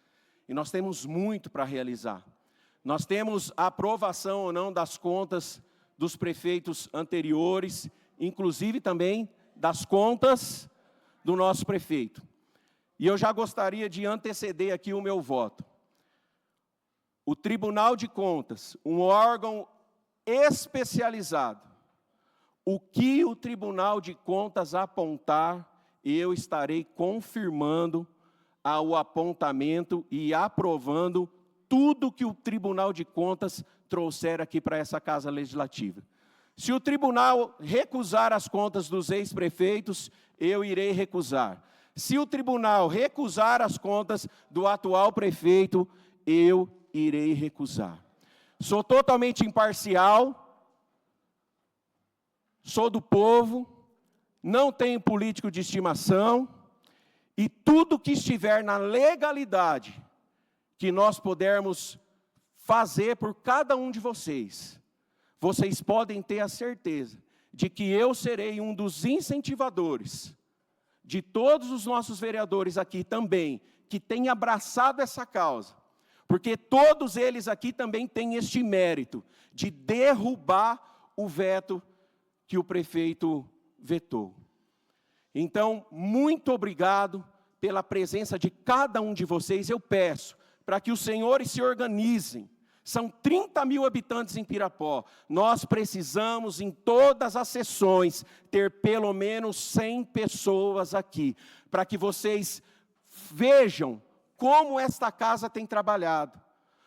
e nós temos muito para realizar. Nós temos a aprovação ou não das contas dos prefeitos anteriores, inclusive também das contas do nosso prefeito. E eu já gostaria de anteceder aqui o meu voto. O Tribunal de Contas, um órgão especializado, o que o Tribunal de Contas apontar, eu estarei confirmando o apontamento e aprovando tudo que o Tribunal de Contas trouxer aqui para essa Casa Legislativa. Se o tribunal recusar as contas dos ex-prefeitos, eu irei recusar. Se o tribunal recusar as contas do atual prefeito, eu irei recusar. Sou totalmente imparcial, sou do povo, não tenho político de estimação, e tudo que estiver na legalidade que nós pudermos fazer por cada um de vocês, vocês podem ter a certeza de que eu serei um dos incentivadores de todos os nossos vereadores aqui também, que têm abraçado essa causa, porque todos eles aqui também têm este mérito de derrubar o veto que o prefeito vetou. Então, muito obrigado pela presença de cada um de vocês. Eu peço para que os senhores se organizem. São 30 mil habitantes em Pirapó. Nós precisamos, em todas as sessões, ter pelo menos 100 pessoas aqui, para que vocês vejam como esta casa tem trabalhado.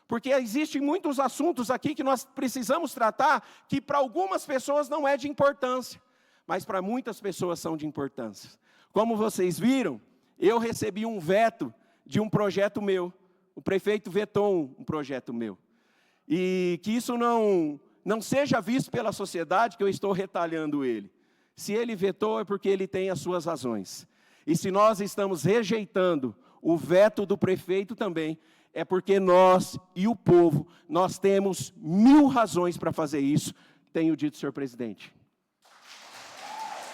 Porque existem muitos assuntos aqui que nós precisamos tratar, que para algumas pessoas não é de importância, mas para muitas pessoas são de importância. Como vocês viram, eu recebi um veto de um projeto meu. O prefeito vetou um projeto meu. E que isso não seja visto pela sociedade que eu estou retalhando ele. Se ele vetou é porque ele tem as suas razões. E se nós estamos rejeitando o veto do prefeito também, é porque nós e o povo, nós temos 1000 razões para fazer isso. Tenho dito, senhor presidente.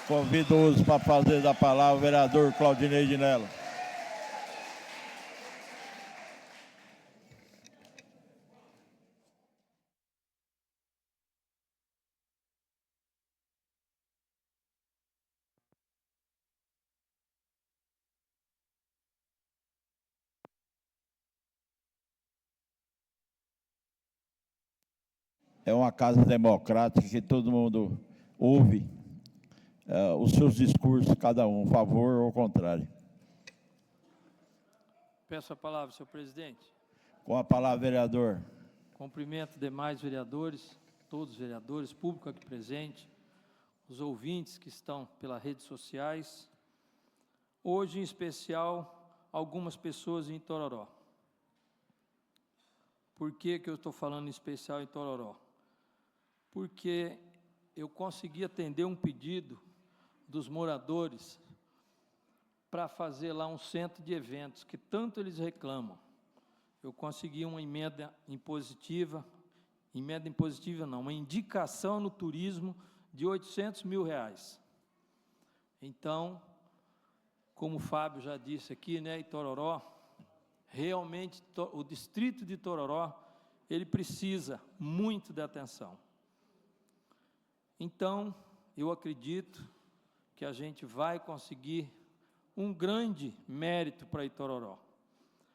Convido o uso para fazer da palavra o vereador Claudinei de Nela. É uma casa democrática que todo mundo ouve os seus discursos, cada um, a favor ou ao contrário. Peço a palavra, senhor presidente. Com a palavra, vereador. Cumprimento demais vereadores, todos os vereadores, público aqui presente, os ouvintes que estão pelas redes sociais. Hoje, em especial, algumas pessoas em Itororó. Por que eu estou falando em especial em Itororó? Porque eu consegui atender um pedido dos moradores para fazer lá um centro de eventos, que tanto eles reclamam. Eu consegui uma emenda impositiva não, uma indicação no turismo de R$800 mil. Então, como o Fábio já disse aqui, né, Itororó, realmente o distrito de Itororó, ele precisa muito de atenção. Então, eu acredito que a gente vai conseguir um grande mérito para Itororó.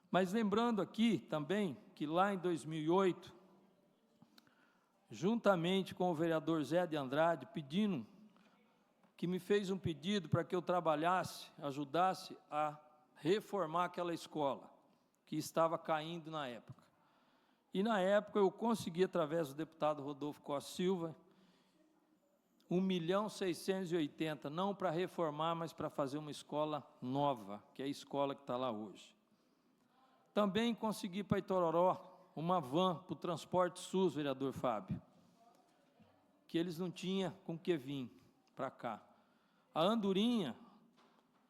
Mas lembrando aqui também que lá em 2008, juntamente com o vereador Zé de Andrade, que me fez um pedido para que eu trabalhasse, ajudasse a reformar aquela escola, que estava caindo na época. E na época eu consegui, através do deputado Rodolfo Costa Silva, 1.680.000, não para reformar, mas para fazer uma escola nova, que é a escola que está lá hoje. Também consegui para Itororó uma van para o transporte SUS, vereador Fábio, que eles não tinham com que vir para cá. A Andorinha,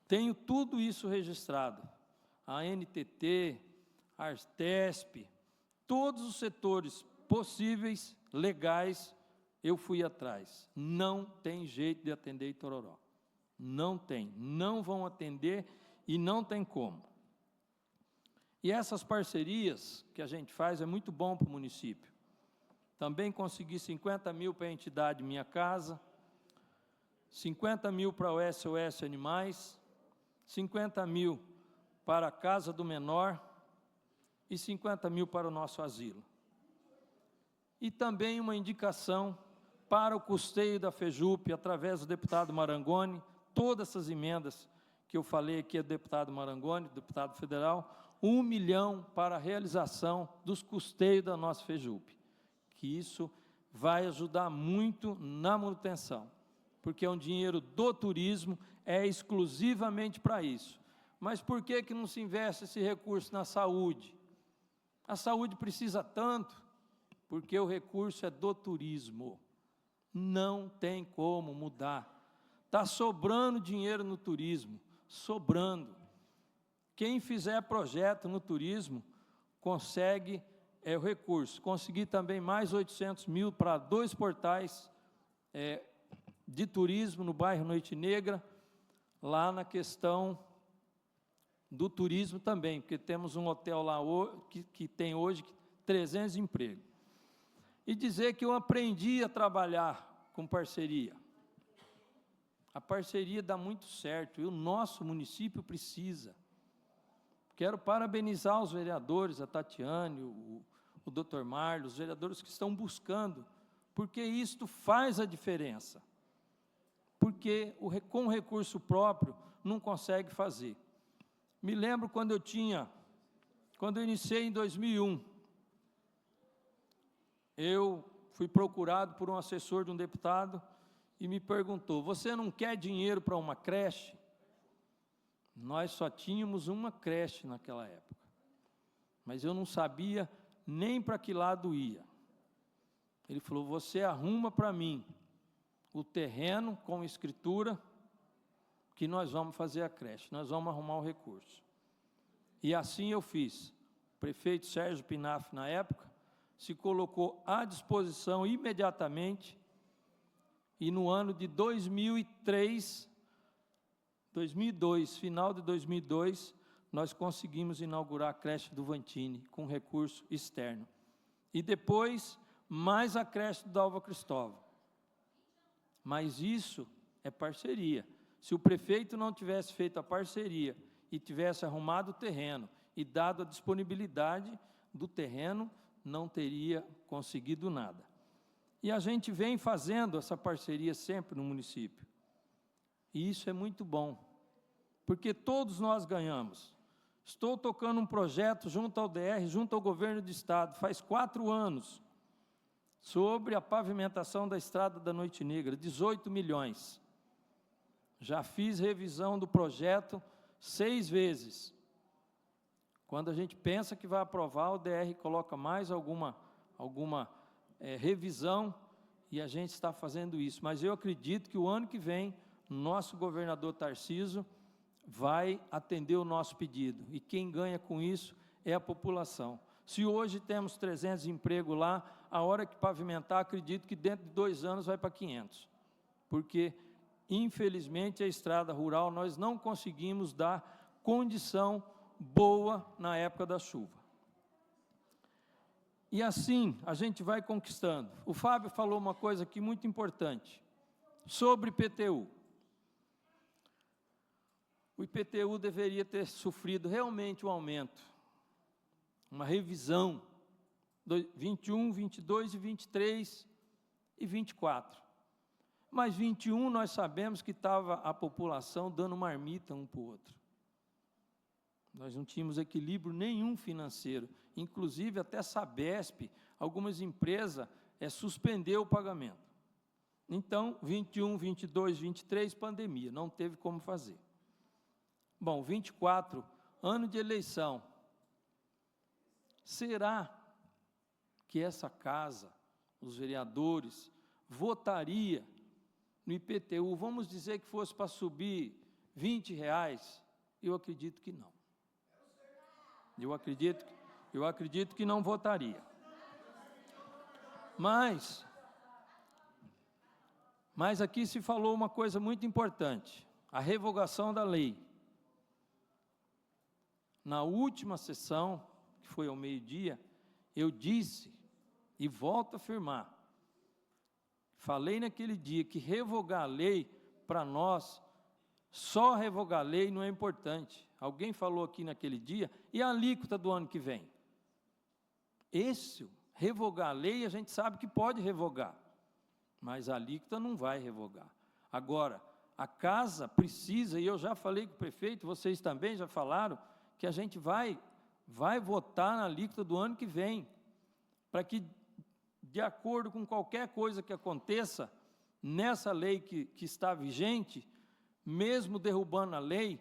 tenho tudo isso registrado. A NTT, a Artesp, todos os setores possíveis, legais, eu fui atrás. Não tem jeito de atender Itororó. Não tem. Não vão atender e não tem como. E essas parcerias que a gente faz é muito bom para o município. Também consegui 50 mil para a entidade Minha Casa, 50 mil para o SOS Animais, 50 mil para a Casa do Menor e 50 mil para o nosso asilo. E também uma indicação para o custeio da FEJUP, através do deputado Marangoni, todas essas emendas que eu falei aqui, do deputado Marangoni, deputado federal, 1 milhão para a realização dos custeios da nossa FEJUP, que isso vai ajudar muito na manutenção, porque é um dinheiro do turismo, é exclusivamente para isso. Mas por que não se investe esse recurso na saúde? A saúde precisa tanto, porque o recurso é do turismo. Não tem como mudar. Está sobrando dinheiro no turismo, sobrando. Quem fizer projeto no turismo, consegue o recurso. Consegui também mais 800 mil para 2 portais de turismo no bairro Noite Negra, lá na questão do turismo também, porque temos um hotel lá que tem hoje 300 empregos. E dizer que eu aprendi a trabalhar com parceria. A parceria dá muito certo, e o nosso município precisa. Quero parabenizar os vereadores, a Tatiane, o doutor Marlos, os vereadores que estão buscando, porque isto faz a diferença. Porque com recurso próprio não consegue fazer. Me lembro quando eu iniciei em 2001, eu fui procurado por um assessor de um deputado e me perguntou: você não quer dinheiro para uma creche? Nós só tínhamos uma creche naquela época, mas eu não sabia nem para que lado ia. Ele falou: você arruma para mim o terreno com escritura, que nós vamos fazer a creche, nós vamos arrumar o recurso. E assim eu fiz. O prefeito Sérgio Pinaf, na época, se colocou à disposição imediatamente, e no ano de 2002, final de 2002, nós conseguimos inaugurar a creche do Vantini, com recurso externo. E depois, mais a creche do Dalva Cristóvão. Mas isso é parceria. Se o prefeito não tivesse feito a parceria e tivesse arrumado o terreno e dado a disponibilidade do terreno, não teria conseguido nada. E a gente vem fazendo essa parceria sempre no município. E isso é muito bom, porque todos nós ganhamos. Estou tocando um projeto junto ao DR, junto ao governo do estado, faz 4 anos, sobre a pavimentação da estrada da Noite Negra, 18 milhões. Já fiz revisão do projeto 6 vezes. Quando a gente pensa que vai aprovar, o DR coloca mais alguma revisão, e a gente está fazendo isso. Mas eu acredito que o ano que vem, nosso governador Tarcísio vai atender o nosso pedido. E quem ganha com isso é a população. Se hoje temos 300 empregos lá, a hora que pavimentar, acredito que dentro de 2 anos vai para 500. Porque, infelizmente, a estrada rural nós não conseguimos dar condição boa na época da chuva. E assim a gente vai conquistando. O Fábio falou uma coisa aqui muito importante, sobre IPTU. O IPTU deveria ter sofrido realmente um aumento, uma revisão, 21, 22, 23 e 24. Mas 21 nós sabemos que estava a população dando marmita um para o outro. Nós não tínhamos equilíbrio nenhum financeiro, inclusive até a Sabesp, algumas empresas suspendeu o pagamento. Então, 21, 22, 23, pandemia, não teve como fazer. Bom, 24, ano de eleição. Será que essa casa, os vereadores, votaria no IPTU, vamos dizer que fosse para subir R$20? Eu acredito que não. Eu acredito que não votaria. Mas aqui se falou uma coisa muito importante, a revogação da lei. Na última sessão, que foi ao meio-dia, eu disse, e volto a afirmar, falei naquele dia que revogar a lei, para nós, só revogar a lei não é importante. Alguém falou aqui naquele dia, e a alíquota do ano que vem? Revogar a lei, a gente sabe que pode revogar, mas a alíquota não vai revogar. Agora, a casa precisa, e eu já falei com o prefeito, vocês também já falaram, que a gente vai votar na alíquota do ano que vem, para que, de acordo com qualquer coisa que aconteça, nessa lei que está vigente, mesmo derrubando a lei,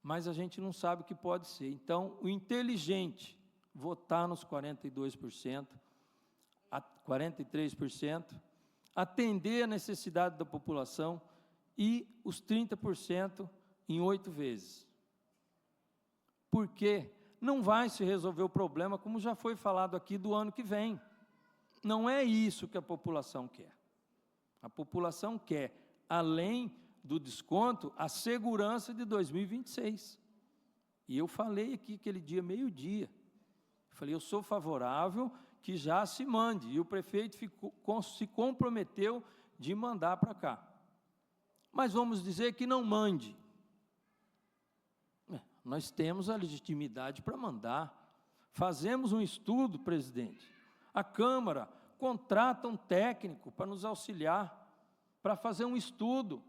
mas a gente não sabe o que pode ser. Então, o inteligente, votar nos 42%, 43%, atender a necessidade da população e os 30% em 8 vezes. Porque não vai se resolver o problema, como já foi falado aqui, do ano que vem. Não é isso que a população quer. A população quer, além do desconto, a segurança de 2026. E eu falei aqui aquele dia, meio-dia. Falei, eu sou favorável que já se mande. E o prefeito se comprometeu de mandar para cá. Mas vamos dizer que não mande. Nós temos a legitimidade para mandar. Fazemos um estudo, presidente. A Câmara contrata um técnico para nos auxiliar, para fazer um estudo.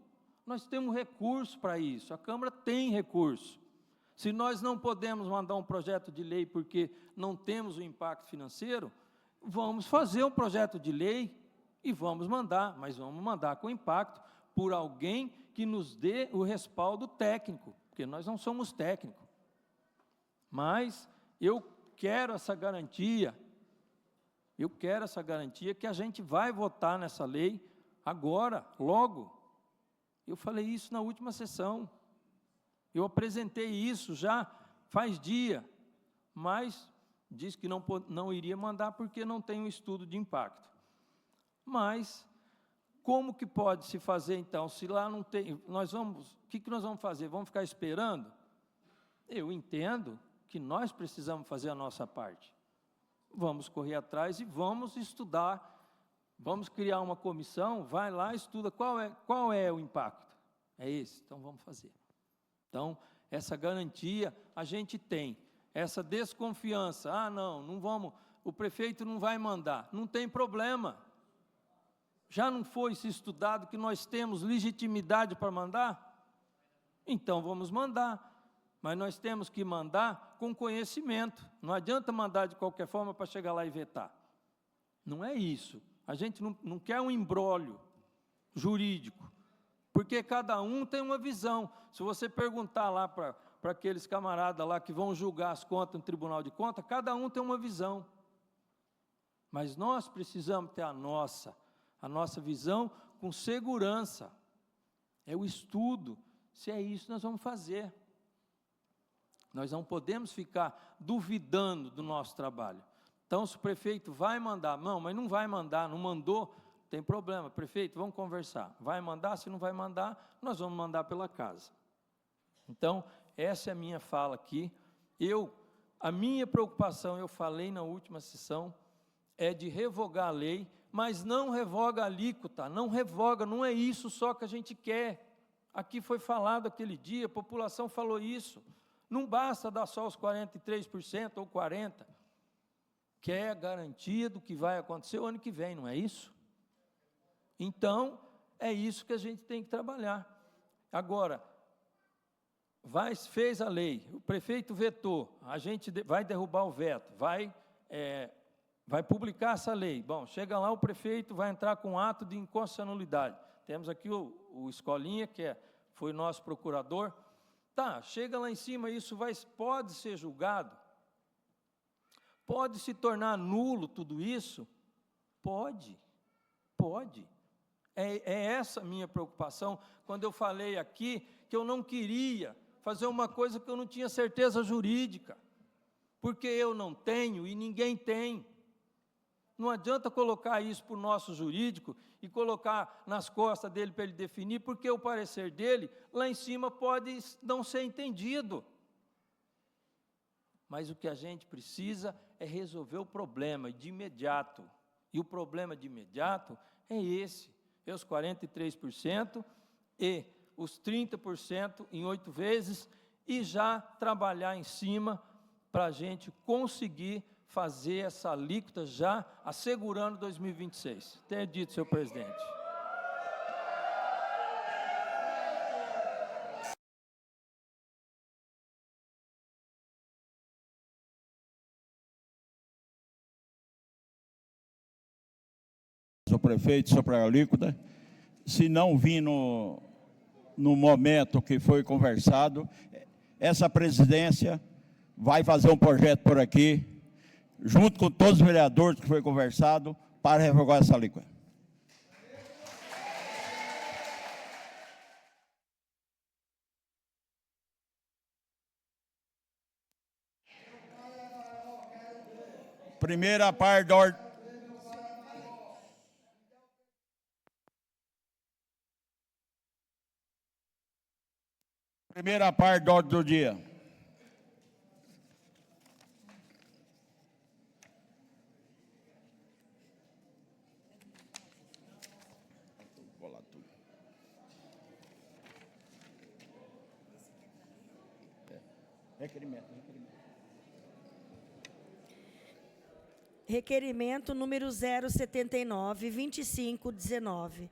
Nós temos recurso para isso, a Câmara tem recurso. Se nós não podemos mandar um projeto de lei porque não temos o impacto financeiro, vamos fazer um projeto de lei e vamos mandar, mas vamos mandar com impacto por alguém que nos dê o respaldo técnico, porque nós não somos técnicos. Mas eu quero essa garantia que a gente vai votar nessa lei agora, logo. Eu falei isso na última sessão. Eu apresentei isso já faz dia, mas disse que não iria mandar porque não tem um estudo de impacto. Mas como que pode se fazer então, se lá não tem, o que nós vamos fazer? Vamos ficar esperando? Eu entendo que nós precisamos fazer a nossa parte. Vamos correr atrás e vamos estudar, vamos criar uma comissão, vai lá, estuda qual é o impacto. É esse, então vamos fazer. Então, essa garantia a gente tem, essa desconfiança, não vamos, o prefeito não vai mandar, não tem problema. Já não foi se estudado que nós temos legitimidade para mandar? Então vamos mandar. mas nós temos que mandar com conhecimento. Não adianta mandar de qualquer forma para chegar lá e vetar. Não é isso. A gente não quer um imbróglio jurídico, porque cada um tem uma visão. Se você perguntar lá para aqueles camaradas lá que vão julgar as contas no Tribunal de Contas, cada um tem uma visão. Mas nós precisamos ter a nossa visão com segurança. É o estudo. Se é isso, nós vamos fazer. Nós não podemos ficar duvidando do nosso trabalho. Então, se o prefeito vai mandar, não, mas não vai mandar, não mandou, tem problema. Prefeito, vamos conversar. Vai mandar? Se não vai mandar, nós vamos mandar pela casa. Então, essa é a minha fala aqui. A minha preocupação, eu falei na última sessão, é de revogar a lei, mas não revoga a alíquota, não revoga, não é isso só que a gente quer. Aqui foi falado aquele dia, a população falou isso. Não basta dar só os 43% ou 40%, que é garantia do que vai acontecer o ano que vem, não é isso? Então, é isso que a gente tem que trabalhar. Agora, fez a lei, o prefeito vetou, a gente vai derrubar o veto, vai publicar essa lei. Bom, chega lá, o prefeito vai entrar com um ato de inconstitucionalidade. Temos aqui o Escolinha, que foi nosso procurador. Tá, chega lá em cima, isso pode ser julgado? Pode se tornar nulo tudo isso? Pode. É essa a minha preocupação, quando eu falei aqui que eu não queria fazer uma coisa que eu não tinha certeza jurídica, porque eu não tenho e ninguém tem. Não adianta colocar isso para o nosso jurídico e colocar nas costas dele para ele definir, porque o parecer dele, lá em cima, pode não ser entendido. Mas o que a gente precisa é resolver o problema de imediato. E o problema de imediato é esse, os 43% e os 30% em 8 vezes, e já trabalhar em cima para a gente conseguir fazer essa alíquota já assegurando 2026. Tenha dito, senhor presidente. Senhor prefeito, sobre a alíquota, se não vir no momento que foi conversado, essa presidência vai fazer um projeto por aqui, junto com todos os vereadores que foi conversado, para revogar essa alíquota. Primeira parte da ordem. Primeira parte da ordem do dia. Requerimento número 079-2519.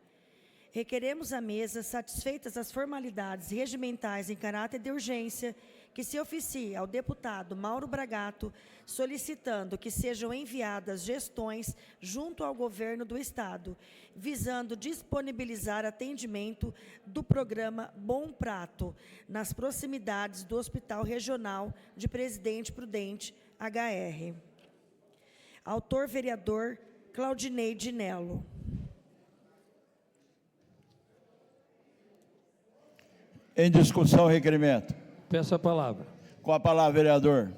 Requeremos à mesa, satisfeitas as formalidades regimentais em caráter de urgência, que se oficie ao deputado Mauro Bragato, solicitando que sejam enviadas gestões junto ao governo do Estado, visando disponibilizar atendimento do programa Bom Prato, nas proximidades do Hospital Regional de Presidente Prudente, HR. Autor, vereador Claudinei Dinello. Em discussão, o requerimento. Peço a palavra. Com a palavra, vereador.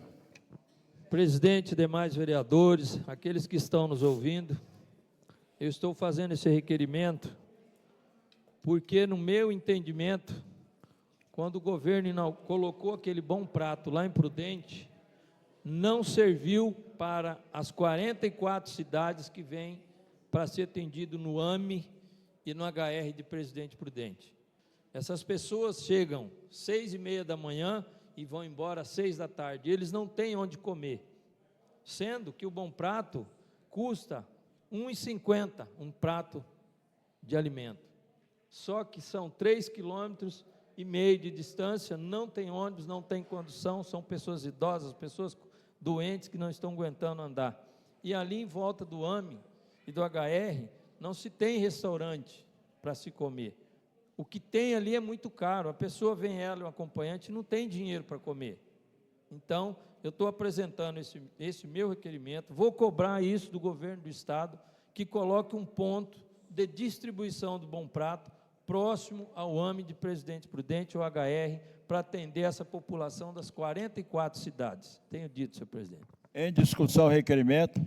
Presidente e demais vereadores, aqueles que estão nos ouvindo, eu estou fazendo esse requerimento porque, no meu entendimento, quando o governo colocou aquele Bom Prato lá em Prudente, não serviu para as 44 cidades que vêm para ser atendido no AME e no HR de Presidente Prudente. Essas pessoas chegam às 6h30 da manhã e vão embora às 6 da tarde. Eles não têm onde comer, sendo que o Bom Prato custa R$ 1,50 um prato de alimento. Só que são 3 quilômetros e meio de distância, não tem ônibus, não tem condução, são pessoas idosas, pessoas doentes que não estão aguentando andar. E ali em volta do AME e do HR, não se tem restaurante para se comer. O que tem ali é muito caro, a pessoa vem ela e o acompanhante não tem dinheiro para comer. Então, eu estou apresentando esse meu requerimento, vou cobrar isso do governo do Estado, que coloque um ponto de distribuição do Bom Prato próximo ao AME de Presidente Prudente, o HR, para atender essa população das 44 cidades. Tenho dito, senhor presidente. Em discussão, requerimento.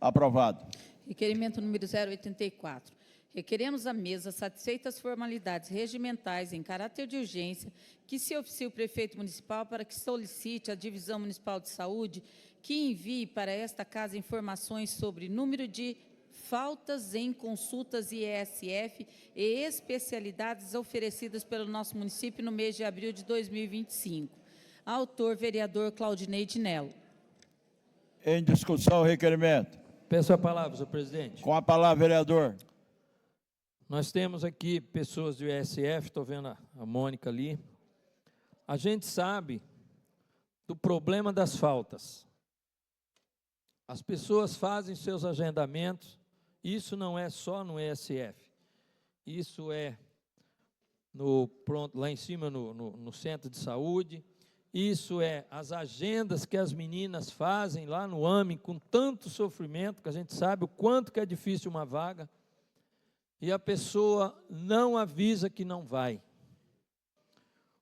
Aprovado. Requerimento número 084. Requeremos à mesa, satisfeitas as formalidades regimentais em caráter de urgência, que se oficie o prefeito municipal para que solicite à Divisão Municipal de Saúde que envie para esta casa informações sobre número de faltas em consultas IESF e especialidades oferecidas pelo nosso município no mês de abril de 2025. Autor, vereador Claudinei de Nelo. Em discussão, requerimento. Peço a palavra, senhor presidente. Com a palavra, vereador. Nós temos aqui pessoas do ISF, estou vendo a Mônica ali. A gente sabe do problema das faltas. As pessoas fazem seus agendamentos, isso não é só no ISF, isso é lá em cima no centro de saúde, isso é as agendas que as meninas fazem lá no AME com tanto sofrimento, que a gente sabe o quanto que é difícil uma vaga, e a pessoa não avisa que não vai.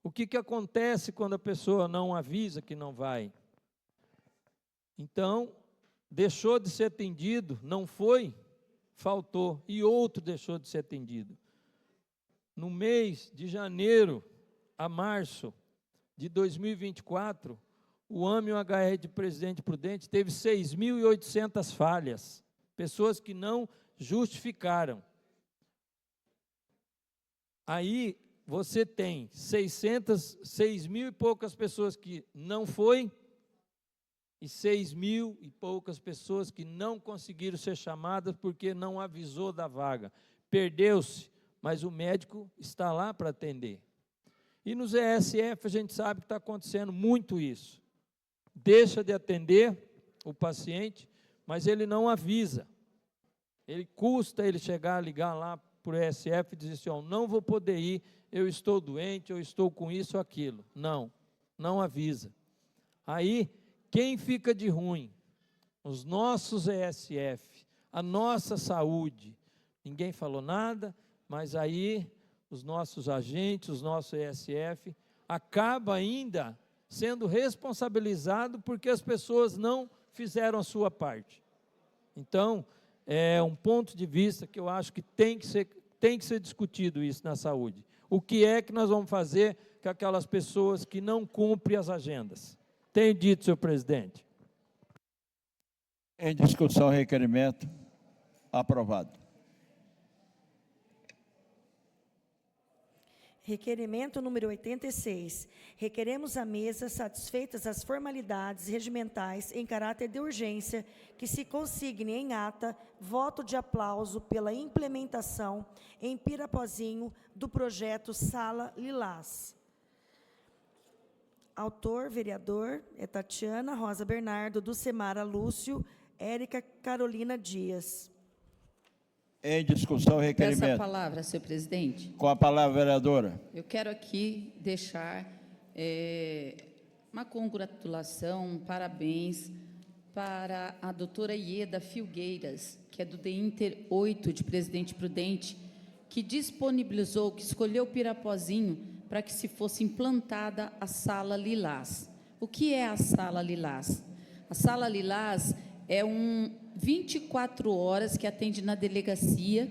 O que acontece quando a pessoa não avisa que não vai? Então, deixou de ser atendido, não foi, faltou, e outro deixou de ser atendido. No mês de janeiro a março de 2024, o AME e o HR de Presidente Prudente teve 6.800 falhas, pessoas que não justificaram. Aí você tem 6 mil e poucas pessoas que não foi e 6 mil e poucas pessoas que não conseguiram ser chamadas porque não avisou da vaga. Perdeu-se, mas o médico está lá para atender. E nos ESF a gente sabe que está acontecendo muito isso. Deixa de atender o paciente, mas ele não avisa. Ele custa ele chegar a ligar lá para o ESF e dizer assim, ó, não vou poder ir, eu estou doente, eu estou com isso ou aquilo. Não avisa. Aí, quem fica de ruim? Os nossos ESF, a nossa saúde. Ninguém falou nada, mas aí os nossos agentes, os nossos ESF, acaba ainda sendo responsabilizado porque as pessoas não fizeram a sua parte. Então, é um ponto de vista que eu acho que tem que ser discutido isso na saúde. O que é que nós vamos fazer com aquelas pessoas que não cumprem as agendas? Tenho dito, senhor presidente. Em discussão, requerimento. Aprovado. Requerimento número 86. Requeremos à mesa, satisfeitas as formalidades regimentais em caráter de urgência, que se consigne em ata voto de aplauso pela implementação em Pirapozinho do projeto Sala Lilás. Autor, vereador, Tatiana Rosa Bernardo, Ducemara Lúcio, Érica Carolina Dias. Em discussão, requerimento. Peço a palavra, senhor presidente. Com a palavra, vereadora. Eu quero aqui deixar uma congratulação, um parabéns para a doutora Ieda Filgueiras, que é do DEINTER 8 de Presidente Prudente, que disponibilizou, que escolheu Pirapozinho para que se fosse implantada a Sala Lilás. O que é a Sala Lilás? A Sala Lilás é 24 horas que atende na delegacia,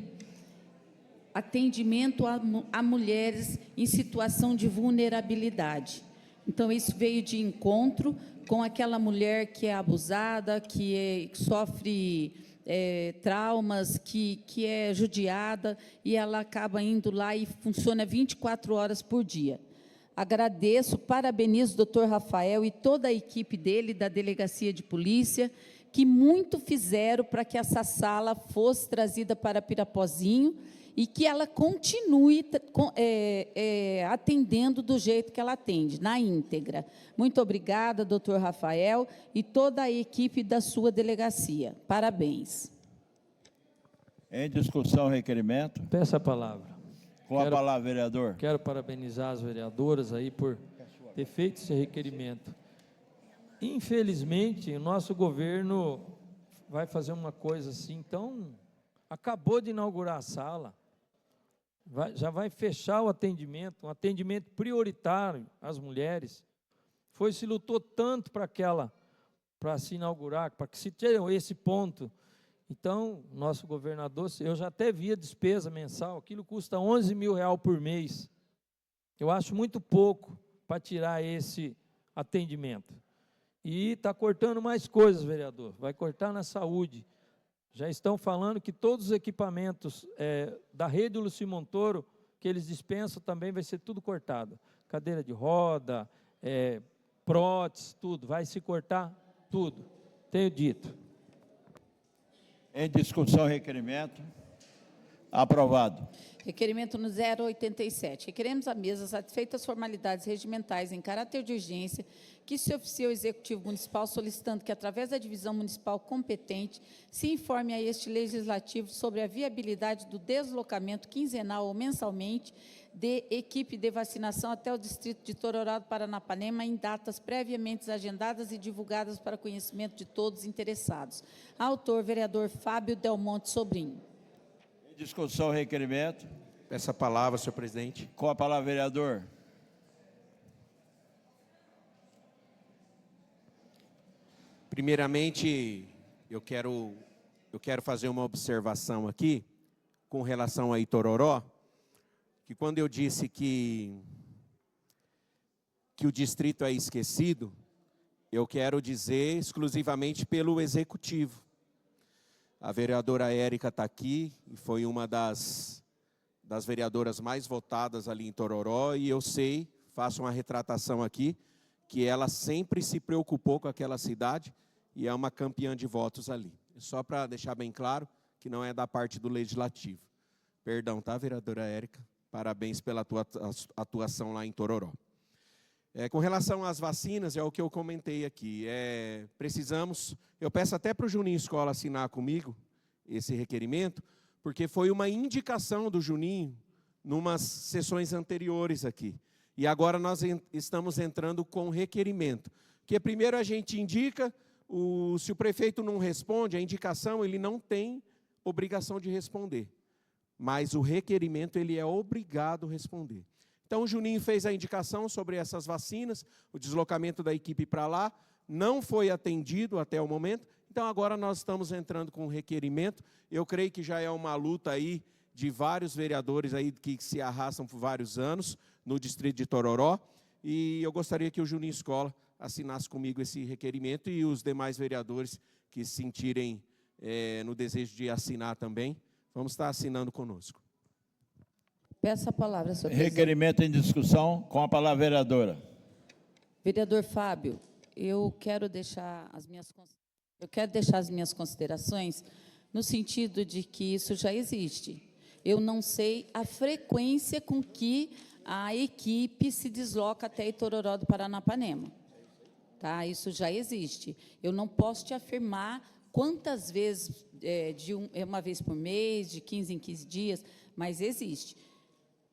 atendimento a mulheres em situação de vulnerabilidade. Então, isso veio de encontro com aquela mulher que é abusada, que sofre traumas, que é judiada, e ela acaba indo lá e funciona 24 horas por dia. Agradeço, parabenizo o doutor Rafael e toda a equipe dele, da Delegacia de Polícia, que muito fizeram para que essa sala fosse trazida para Pirapozinho e que ela continue atendendo do jeito que ela atende, na íntegra. Muito obrigada, doutor Rafael, e toda a equipe da sua delegacia. Parabéns. Em discussão, requerimento. Peço a palavra. Com a palavra, vereador. Quero parabenizar as vereadoras aí por ter feito esse requerimento. Infelizmente, o nosso governo vai fazer uma coisa assim, então, acabou de inaugurar a sala, já vai fechar o atendimento, um atendimento prioritário às mulheres. Se lutou tanto para se inaugurar, para que se tenha esse ponto. Então, nosso governador, eu já até vi a despesa mensal, aquilo custa R$11 mil por mês. Eu acho muito pouco para tirar esse atendimento. E está cortando mais coisas, vereador, vai cortar na saúde. Já estão falando que todos os equipamentos da rede Luci Montoro, que eles dispensam, também vai ser tudo cortado. Cadeira de roda, prótese, tudo, vai se cortar tudo. Tenho dito. Em discussão, requerimento. Aprovado. Requerimento no 087. Requeremos à mesa, satisfeitas as formalidades regimentais em caráter de urgência, que se oficie ao Executivo Municipal solicitando que, através da divisão municipal competente, se informe a este Legislativo sobre a viabilidade do deslocamento quinzenal ou mensalmente de equipe de vacinação até o distrito de Tororó do Paranapanema em datas previamente agendadas e divulgadas para conhecimento de todos os interessados. Autor, vereador Fábio Delmonte Sobrinho. Em discussão, requerimento. Peço a palavra, senhor presidente. Com a palavra, vereador. Primeiramente, eu quero fazer uma observação aqui com relação a Itororó, que quando eu disse que o distrito é esquecido, eu quero dizer exclusivamente pelo Executivo. A vereadora Érica está aqui, e foi uma das vereadoras mais votadas ali em Tororó, e eu sei, faço uma retratação aqui, que ela sempre se preocupou com aquela cidade, e é uma campeã de votos ali. Só para deixar bem claro que não é da parte do Legislativo. Perdão, tá, vereadora Érica? Parabéns pela tua atuação lá em Tororó. Com relação às vacinas, é o que eu comentei aqui. Precisamos, eu peço até para o Juninho Escola assinar comigo esse requerimento, porque foi uma indicação do Juninho numas sessões anteriores aqui. E agora nós estamos entrando com requerimento. Porque primeiro a gente indica, se o prefeito não responde, a indicação ele não tem obrigação de responder. Mas o requerimento ele é obrigado a responder. Então, o Juninho fez a indicação sobre essas vacinas, o deslocamento da equipe para lá, não foi atendido até o momento, então agora nós estamos entrando com um requerimento. Eu creio que já é uma luta aí de vários vereadores aí que se arrastam por vários anos no distrito de Tororó, e eu gostaria que o Juninho Escola assinasse comigo esse requerimento e os demais vereadores que se sentirem no desejo de assinar também, vamos estar assinando conosco. Peço a palavra, senhor presidente. Requerimento em discussão, com a palavra, vereadora. Vereador Fábio, eu quero deixar as minhas considerações no sentido de que isso já existe. Eu não sei a frequência com que a equipe se desloca até Itororó do Paranapanema. Tá? Isso já existe. Eu não posso te afirmar quantas vezes, uma vez por mês, de 15 em 15 dias, mas existe.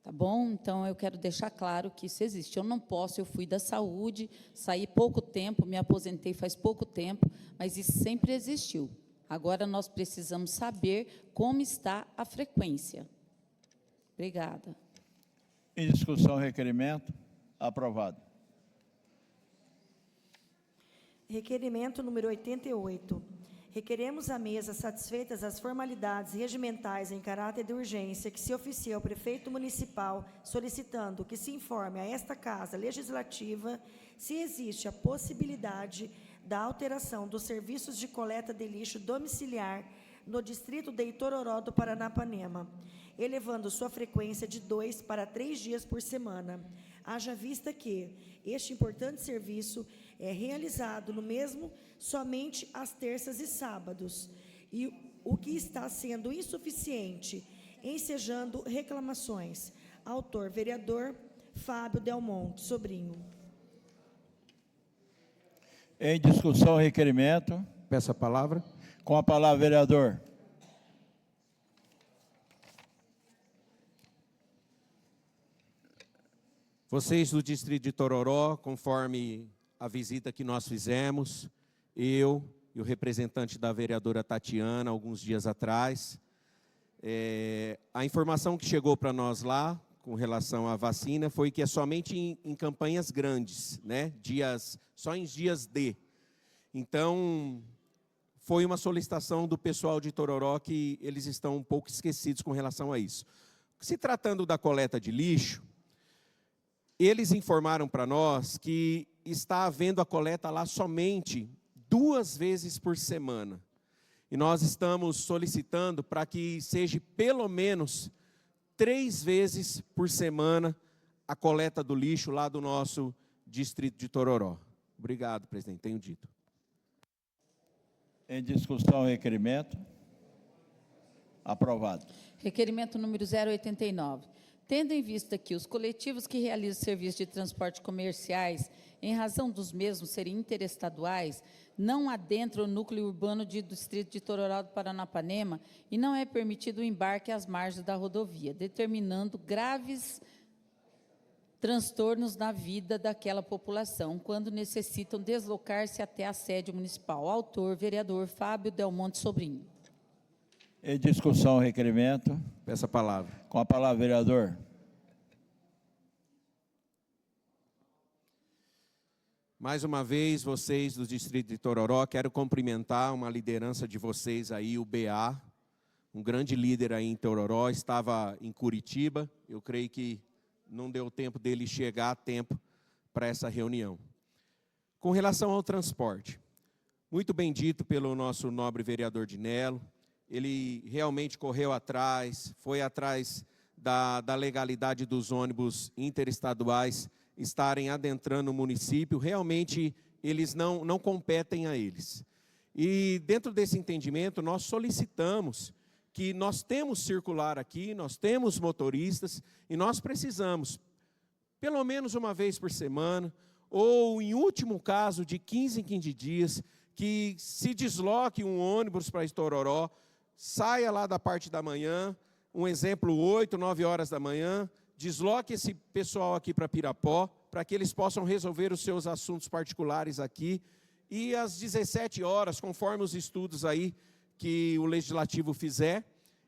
Tá bom? Então, eu quero deixar claro que isso existe. Eu não posso, eu fui da saúde, saí pouco tempo, me aposentei faz pouco tempo, mas isso sempre existiu. Agora, nós precisamos saber como está a frequência. Obrigada. Em discussão, requerimento. Aprovado. Requerimento número 88. Requeremos à mesa, satisfeitas as formalidades regimentais em caráter de urgência, que se oficie ao prefeito municipal, solicitando que se informe a esta Casa Legislativa se existe a possibilidade da alteração dos serviços de coleta de lixo domiciliar no distrito de Itororó do Paranapanema, elevando sua frequência de 2 para 3 dias por semana, haja vista que este importante serviço é realizado no mesmo somente às terças e sábados, e o que está sendo insuficiente, ensejando reclamações. Autor, vereador Fábio Del Monte Sobrinho. Em discussão, o requerimento. Peço a palavra. Com a palavra, vereador. Vocês do Distrito de Tororó, conforme a visita que nós fizemos, eu e o representante da vereadora Tatiana, alguns dias atrás, a informação que chegou para nós lá, com relação à vacina, foi que é somente em campanhas grandes, né? Só em dias D. Então, foi uma solicitação do pessoal de Tororó que eles estão um pouco esquecidos com relação a isso. Se tratando da coleta de lixo, eles informaram para nós que está havendo a coleta lá somente 2 vezes por semana. E nós estamos solicitando para que seja pelo menos 3 vezes por semana a coleta do lixo lá do nosso distrito de Tororó. Obrigado, presidente, tenho dito. Em discussão, o requerimento. Aprovado. Requerimento número 089. Tendo em vista que os coletivos que realizam serviços de transporte comerciais, em razão dos mesmos serem interestaduais, não adentram o núcleo urbano do distrito de Tororó do Paranapanema e não é permitido o embarque às margens da rodovia, determinando graves transtornos na vida daquela população, quando necessitam deslocar-se até a sede municipal. Autor, vereador Fábio Del Monte Sobrinho. Em discussão, o requerimento. Peço a palavra. Com a palavra, vereador. Mais uma vez, vocês do Distrito de Tororó, quero cumprimentar uma liderança de vocês aí, o BA, um grande líder aí em Tororó, estava em Curitiba, eu creio que não deu tempo dele chegar a tempo para essa reunião. Com relação ao transporte, muito bem dito pelo nosso nobre vereador Dinello, ele realmente correu atrás, foi atrás da legalidade dos ônibus interestaduais estarem adentrando o município, realmente eles não competem a eles. E dentro desse entendimento, nós solicitamos que nós temos circular aqui, nós temos motoristas, e nós precisamos, pelo menos uma vez por semana, ou em último caso, de 15 em 15 dias, que se desloque um ônibus para Tororó, saia lá da parte da manhã, um exemplo, 8, 9 horas da manhã, desloque esse pessoal aqui para Pirapó, para que eles possam resolver os seus assuntos particulares aqui, e às 17 horas, conforme os estudos aí que o Legislativo fizer,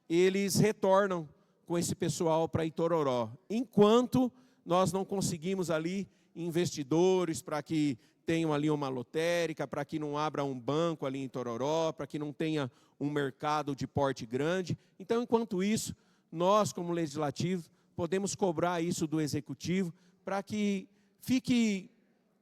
eles retornam com esse pessoal para Itororó, enquanto nós não conseguimos ali investidores para que tenham ali uma lotérica, para que não abra um banco ali em Tororó, para que não tenha um mercado de porte grande. Então, enquanto isso, nós, como Legislativo, podemos cobrar isso do Executivo para que fique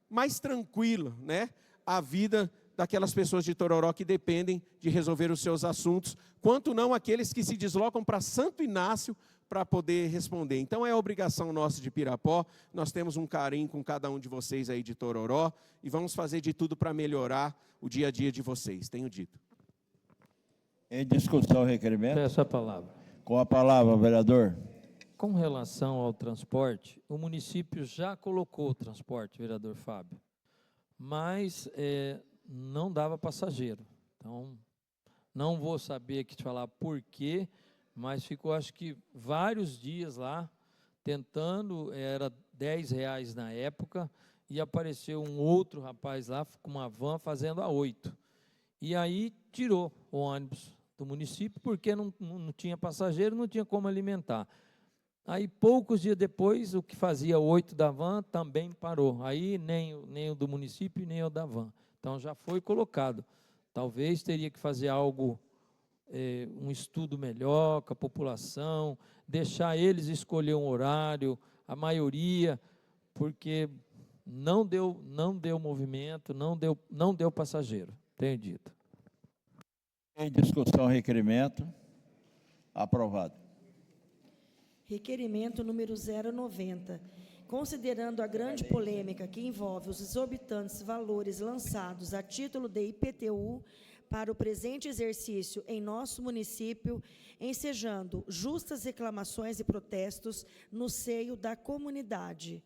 mais tranquila, né, a vida daquelas pessoas de Tororó que dependem de resolver os seus assuntos, quanto não aqueles que se deslocam para Santo Inácio para poder responder. Então, é obrigação nossa de Pirapó, nós temos um carinho com cada um de vocês aí de Tororó, e vamos fazer de tudo para melhorar o dia a dia de vocês, tenho dito. Em discussão, o requerimento. Peço a palavra. Com a palavra, vereador. Com relação ao transporte, o município já colocou o transporte, vereador Fábio, mas não dava passageiro. Então, não vou saber aqui te falar por quê, mas ficou, acho que, vários dias lá, tentando, era R$10 na época, e apareceu um outro rapaz lá, com uma van, fazendo a 8. E aí, tirou o ônibus do município, porque não tinha passageiro, não tinha como alimentar. Aí, poucos dias depois, o que fazia 8 da van também parou. Aí, nem o do município, nem o da van. Então, já foi colocado. Talvez teria que fazer algo, um estudo melhor com a população, deixar eles escolher um horário, a maioria, porque não deu movimento, não deu passageiro, tenho dito. Em discussão, requerimento. Aprovado. Requerimento número 090, considerando a grande polêmica que envolve os exorbitantes valores lançados a título de IPTU para o presente exercício em nosso município, ensejando justas reclamações e protestos no seio da comunidade.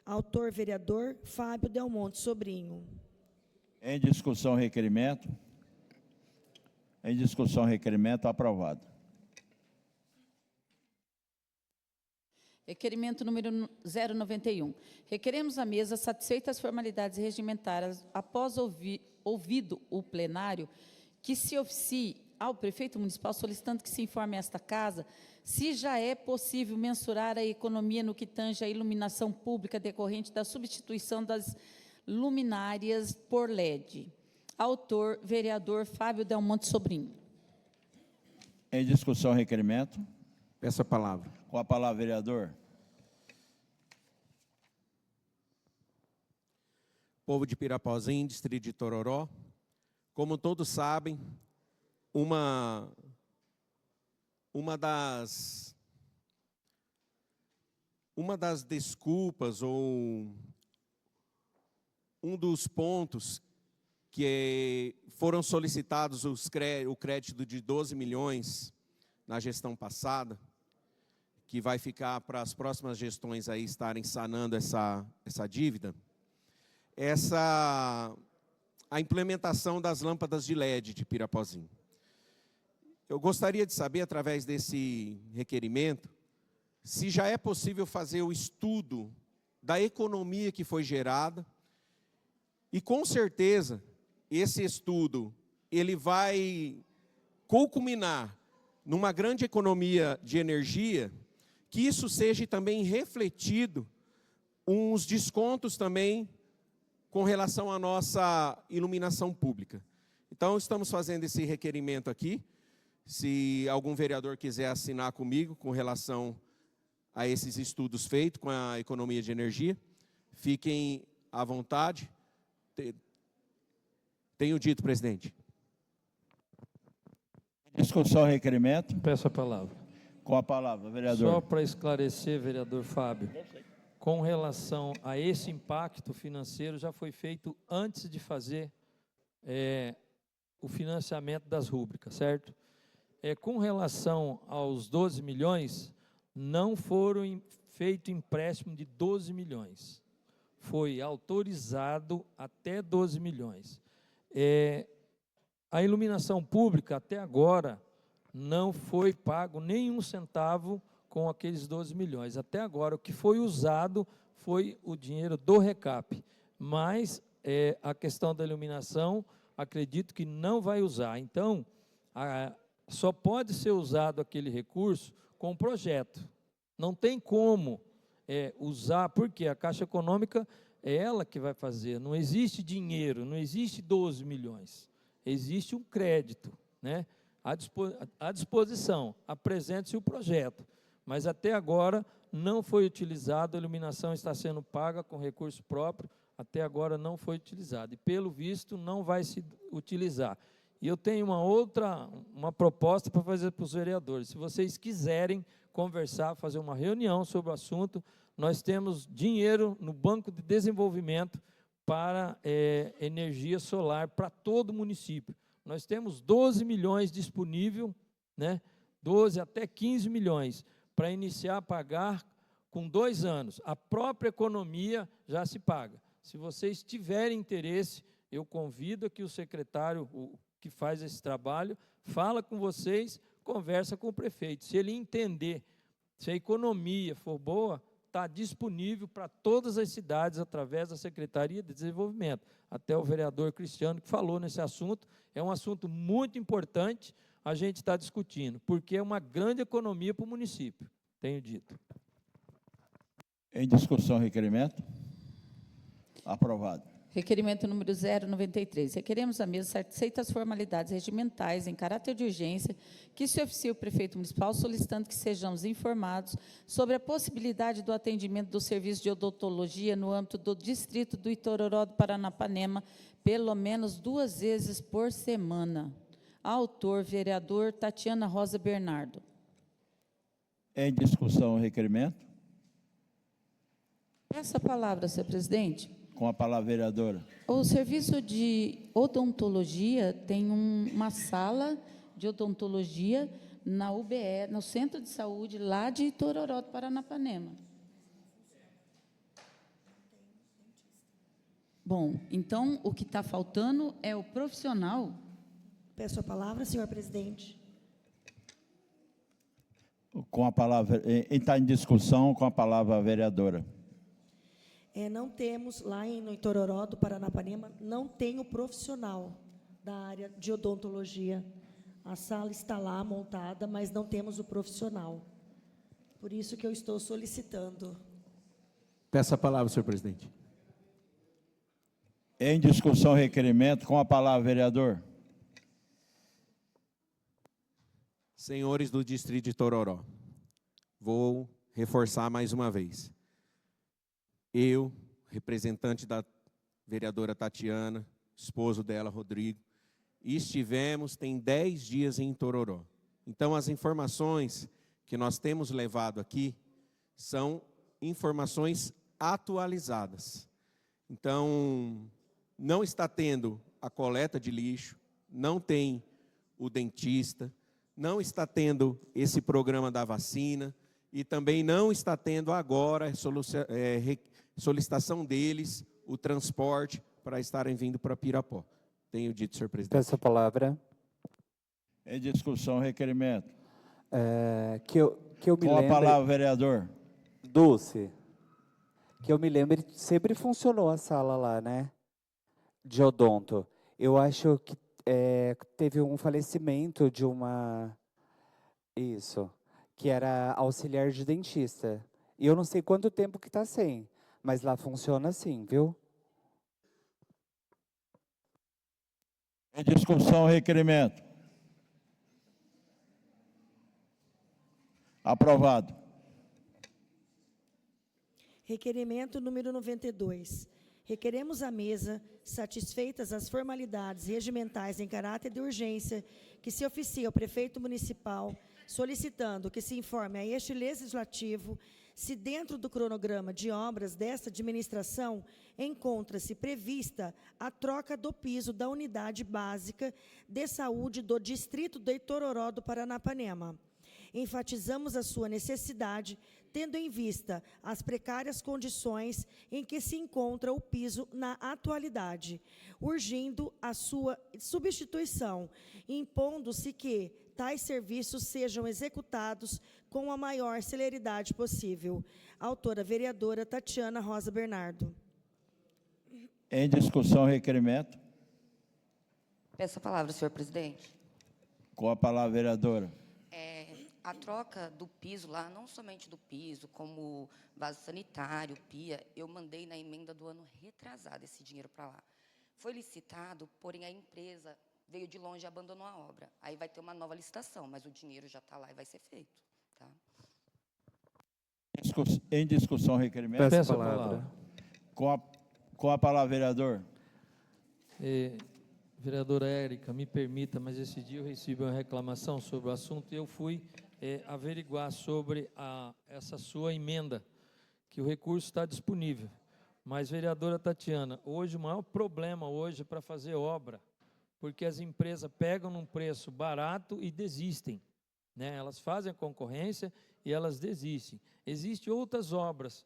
Autor, vereador Fábio Del Monte Sobrinho. Em discussão, requerimento. Em discussão, requerimento, aprovado. Requerimento número 091. Requeremos à mesa, satisfeitas as formalidades regimentárias, após ouvido o plenário, que se oficie ao prefeito municipal solicitando que se informe a esta casa se já é possível mensurar a economia no que tange à iluminação pública decorrente da substituição das luminárias por LED. Autor, vereador Fábio Del Monte Sobrinho. Em discussão, requerimento. Peço a palavra. Com a palavra, vereador. Povo de Pirapozinho, distrito de Tororó. Como todos sabem, uma das desculpas ou um dos pontos que foram solicitados o crédito de 12 milhões na gestão passada, que vai ficar para as próximas gestões aí estarem sanando essa dívida, a implementação das lâmpadas de LED de Pirapozinho. Eu gostaria de saber, através desse requerimento, se já é possível fazer o estudo da economia que foi gerada, e com certeza esse estudo ele vai culminar numa grande economia de energia, que isso seja também refletido, uns descontos também com relação à nossa iluminação pública. Então, estamos fazendo esse requerimento aqui. Se algum vereador quiser assinar comigo com relação a esses estudos feitos com a economia de energia, fiquem à vontade. Tenho dito, presidente. Discussão, requerimento. Peço a palavra. Com a palavra, vereador. Só para esclarecer, vereador Fábio, com relação a esse impacto financeiro, já foi feito antes de fazer o financiamento das rúbricas, certo? Com relação aos 12 milhões, não foram feito empréstimo de 12 milhões. Foi autorizado até 12 milhões. A iluminação pública, até agora, não foi pago nenhum centavo com aqueles 12 milhões. Até agora, o que foi usado foi o dinheiro do RECAP. Mas a questão da iluminação, acredito que não vai usar. Então, só pode ser usado aquele recurso com projeto. Não tem como usar, porque a Caixa Econômica é ela que vai fazer. Não existe dinheiro, não existe 12 milhões. Existe um crédito, né? À disposição, apresente-se o projeto. Mas até agora não foi utilizado, a iluminação está sendo paga com recurso próprio, até agora não foi utilizado. E pelo visto não vai se utilizar. E eu tenho uma proposta para fazer para os vereadores. Se vocês quiserem conversar, fazer uma reunião sobre o assunto, nós temos dinheiro no Banco de Desenvolvimento para energia solar para todo o município. Nós temos 12 milhões disponível, né? 12 até 15 milhões, para iniciar a pagar com 2 anos. A própria economia já se paga. Se vocês tiverem interesse, eu convido aqui o secretário que faz esse trabalho, fala com vocês, conversa com o prefeito. Se ele entender, se a economia for boa, está disponível para todas as cidades através da Secretaria de Desenvolvimento. Até o vereador Cristiano que falou nesse assunto, é um assunto muito importante, a gente está discutindo, porque é uma grande economia para o município, tenho dito. Em discussão, requerimento. Aprovado. Requerimento número 093. Requeremos à mesa, satisfeitas as formalidades regimentais em caráter de urgência, que se oficie o prefeito municipal solicitando que sejamos informados sobre a possibilidade do atendimento do serviço de odontologia no âmbito do distrito do Itororó do Paranapanema, pelo menos 2 vezes por semana. Autor, vereador Tatiana Rosa Bernardo. Em discussão, requerimento. Peço a palavra, senhor presidente. Com a palavra, vereadora. O serviço de odontologia tem uma sala de odontologia na UBE, no Centro de Saúde, lá de Itororó do Paranapanema. Bom, então, o que está faltando é o profissional. Peço a palavra, senhor presidente. Com a palavra, está em discussão, com a palavra, a vereadora. Não temos, lá no Itororó do Paranapanema, não tem o profissional da área de odontologia. A sala está lá montada, mas não temos o profissional. Por isso que eu estou solicitando. Peço a palavra, senhor presidente. Em discussão, requerimento, com a palavra, vereador. Senhores do Distrito de Tororó, vou reforçar mais uma vez. Eu, representante da vereadora Tatiana, esposo dela, Rodrigo, estivemos, tem 10 dias em Tororó. Então, as informações que nós temos levado aqui são informações atualizadas. Então, não está tendo a coleta de lixo, não tem o dentista, não está tendo esse programa da vacina e também não está tendo agora solicitação deles, o transporte para estarem vindo para Pirapó. Tenho dito, senhor presidente. Peço a palavra. Em discussão, requerimento. Que eu me Com lembre, a palavra, vereador. Dulce, que eu me lembre, sempre funcionou a sala lá, né? De odonto. Eu acho que teve um falecimento de uma... Isso. Que era auxiliar de dentista. E eu não sei quanto tempo que está sem, mas lá funciona assim, viu? Em discussão, requerimento. Aprovado. Requerimento número 92. Requeremos à mesa, satisfeitas as formalidades regimentais em caráter de urgência, que se oficie ao prefeito municipal, solicitando que se informe a este legislativo se dentro do cronograma de obras desta administração encontra-se prevista a troca do piso da unidade básica de saúde do distrito de Itororó do Paranapanema. Enfatizamos a sua necessidade, tendo em vista as precárias condições em que se encontra o piso na atualidade, urgindo a sua substituição, impondo-se que tais serviços sejam executados com a maior celeridade possível. Autora vereadora Tatiana Rosa Bernardo. Em discussão, requerimento. Peço a palavra, senhor presidente. Com a palavra, vereadora. A troca do piso lá, não somente do piso, como vaso sanitário, pia, eu mandei na emenda do ano retrasado esse dinheiro para lá. Foi licitado, porém a empresa veio de longe e abandonou a obra. Aí vai ter uma nova licitação, mas o dinheiro já está lá e vai ser feito. Tá? Em discussão, requerimento. Peço a palavra. Com a palavra, vereador. Vereadora Érica, me permita, mas esse dia eu recebi uma reclamação sobre o assunto e eu fui averiguar sobre essa sua emenda, que o recurso está disponível. Mas, vereadora Tatiana, hoje o maior problema hoje é para fazer obra, porque as empresas pegam num preço barato e desistem, né? Elas fazem a concorrência e elas desistem. Existem outras obras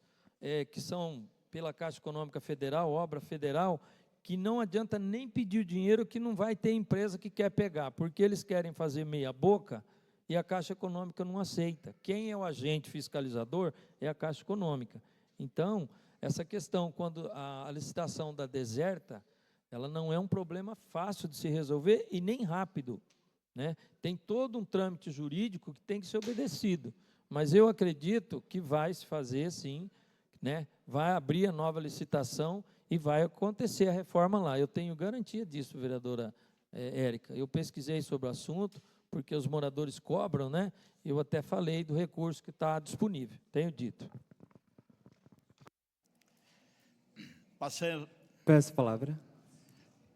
que são pela Caixa Econômica Federal, obra federal, que não adianta nem pedir o dinheiro, que não vai ter empresa que quer pegar, porque eles querem fazer meia boca e a Caixa Econômica não aceita. Quem é o agente fiscalizador é a Caixa Econômica. Então, essa questão, quando a licitação da Deserta, ela não é um problema fácil de se resolver e nem rápido, né? Tem todo um trâmite jurídico que tem que ser obedecido, mas eu acredito que vai se fazer sim, né? Vai abrir a nova licitação e vai acontecer a reforma lá. Eu tenho garantia disso, vereadora Érica. Eu pesquisei sobre o assunto, porque os moradores cobram, né? Eu até falei do recurso que está disponível. Tenho dito. Peço a palavra.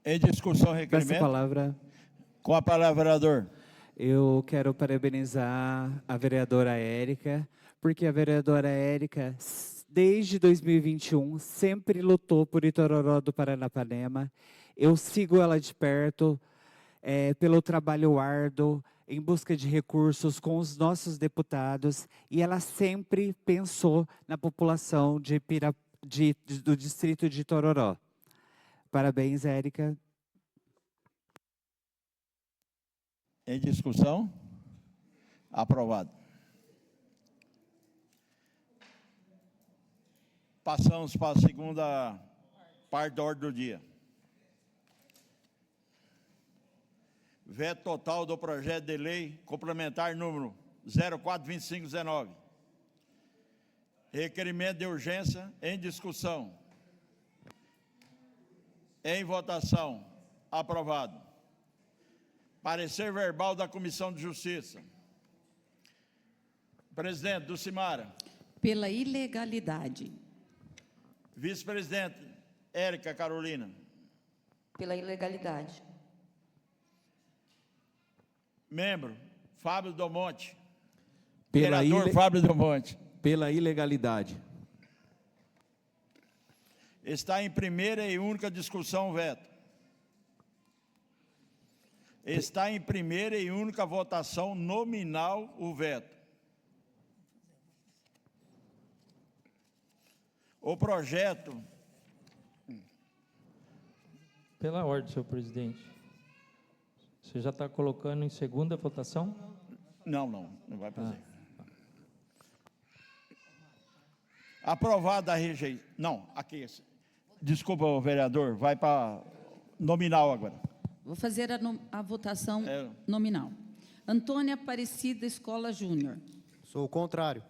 Em discussão, requerimento. Peço a palavra. Com a palavra, vereador. Eu quero parabenizar a vereadora Érica, porque a vereadora Érica desde 2021, sempre lutou por Itororó do Paranapanema. Eu sigo ela de perto, pelo trabalho árduo, em busca de recursos com os nossos deputados, e ela sempre pensou na população do distrito de Itororó. Parabéns, Érica. Em discussão? Aprovado. Passamos para a segunda parte da ordem do dia. Veto total do projeto de lei complementar número 042519. Requerimento de urgência em discussão. Em votação. Aprovado. Parecer verbal da Comissão de Justiça. Presidente Dulcimara. Pela ilegalidade. Vice-presidente Érica Carolina. Pela ilegalidade. Membro Fábio do Monte. Pela Vereador Fábio do Monte. Pela ilegalidade. Está em primeira e única discussão o veto. Está em primeira e única votação nominal o veto. O projeto... Pela ordem, senhor presidente. Você já está colocando em segunda votação? Não vai fazer. Aprovada a rejeição. Não, aqui. Desculpa, vereador, vai para nominal agora. Vou fazer a votação nominal. Antônia Aparecida Escola Júnior. Sou o contrário.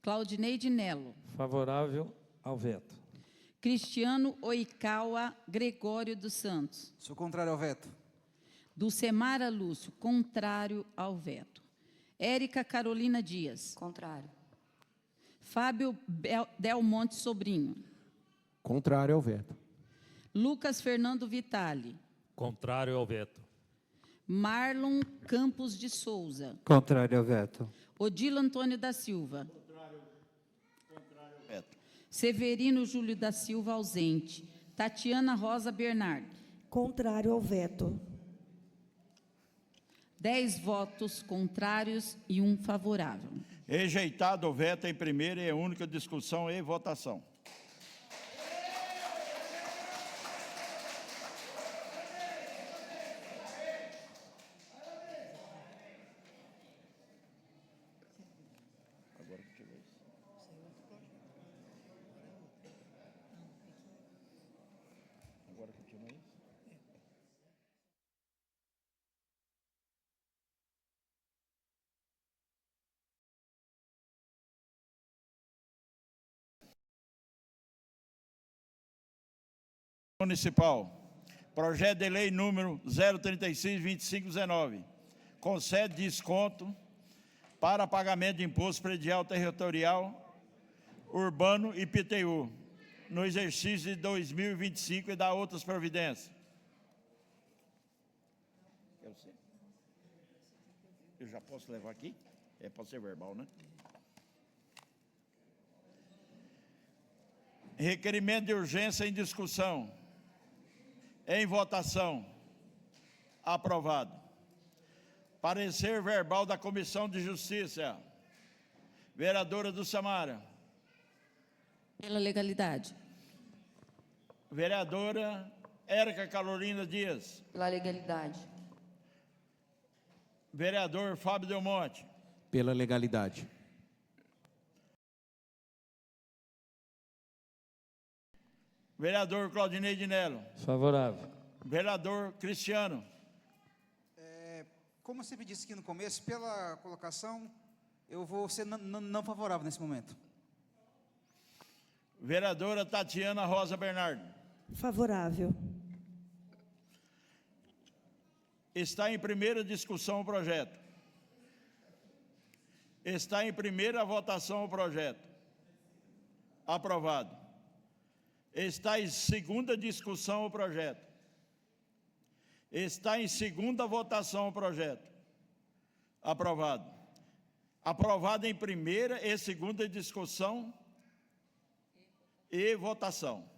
Claudineide Nelo. Favorável ao veto. Cristiano Oikawa Gregório dos Santos. Sou contrário ao veto. Dulcemara Lúcio, contrário ao veto. Érica Carolina Dias. Contrário. Fábio Del Monte Sobrinho. Contrário ao veto. Lucas Fernando Vitali. Contrário ao veto. Marlon Campos de Souza. Contrário ao veto. Odilo Antônio da Silva. Contrário ao veto. Severino Júlio da Silva, ausente. Tatiana Rosa Bernardo. Contrário ao veto. 10 votos contrários e 1 favorável. Rejeitado o veto em primeira e única discussão e votação. Municipal. Projeto de lei número 036-2519. Concede desconto para pagamento de imposto predial territorial urbano IPTU no exercício de 2025 e dá outras providências. Eu já posso levar aqui? Pode ser verbal, né? Requerimento de urgência em discussão. Em votação. Aprovado. Parecer verbal da Comissão de Justiça. Vereadora Dulcimara. Pela legalidade. Vereadora Érica Carolina Dias. Pela legalidade. Vereador Fábio Del Monte. Pela legalidade. Vereador Claudineide Nelo. Favorável. Vereador Cristiano. Como eu sempre disse aqui no começo, pela colocação, eu vou ser não favorável nesse momento. Vereadora Tatiana Rosa Bernardo. Favorável. Está em primeira discussão o projeto. Está em primeira votação o projeto. Aprovado. Está em segunda discussão o projeto. Está em segunda votação o projeto. Aprovado. Aprovado em primeira e segunda discussão e votação.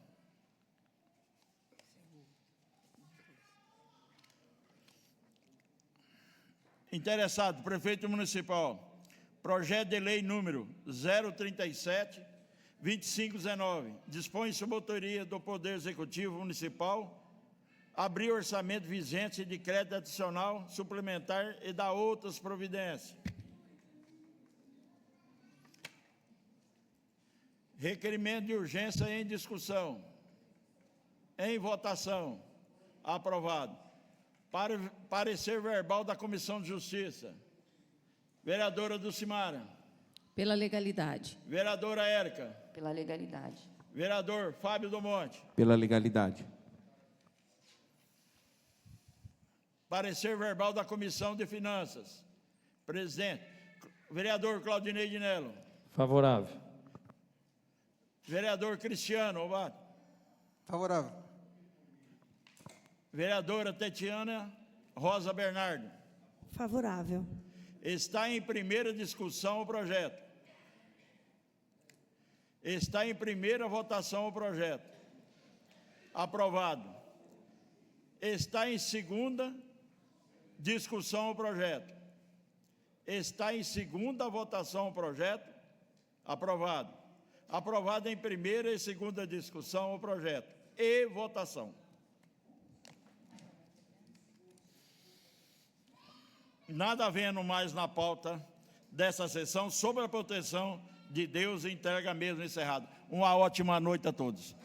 Interessado, prefeito municipal. Projeto de lei número 037-2519. Dispõe sobre autoria do Poder Executivo Municipal abrir orçamento vigente de crédito adicional, suplementar e dar outras providências. Requerimento de urgência em discussão. Em votação. Aprovado. Parecer verbal da Comissão de Justiça. Vereadora Dulcimara. Pela legalidade. Vereadora Érica. Pela legalidade. Vereador Fábio do Monte. Pela legalidade. Parecer verbal da Comissão de Finanças. Presidente. Vereador Claudinei de Nelo. Favorável. Vereador Cristiano Ovato. Favorável. Vereadora Tetiana Rosa Bernardo. Favorável. Está em primeira discussão o projeto. Está em primeira votação o projeto. Aprovado. Está em segunda discussão o projeto. Está em segunda votação o projeto. Aprovado. Aprovado em primeira e segunda discussão o projeto. E votação. Nada havendo mais na pauta dessa sessão, sob a proteção de Deus, entrega mesmo encerrado. Uma ótima noite a todos.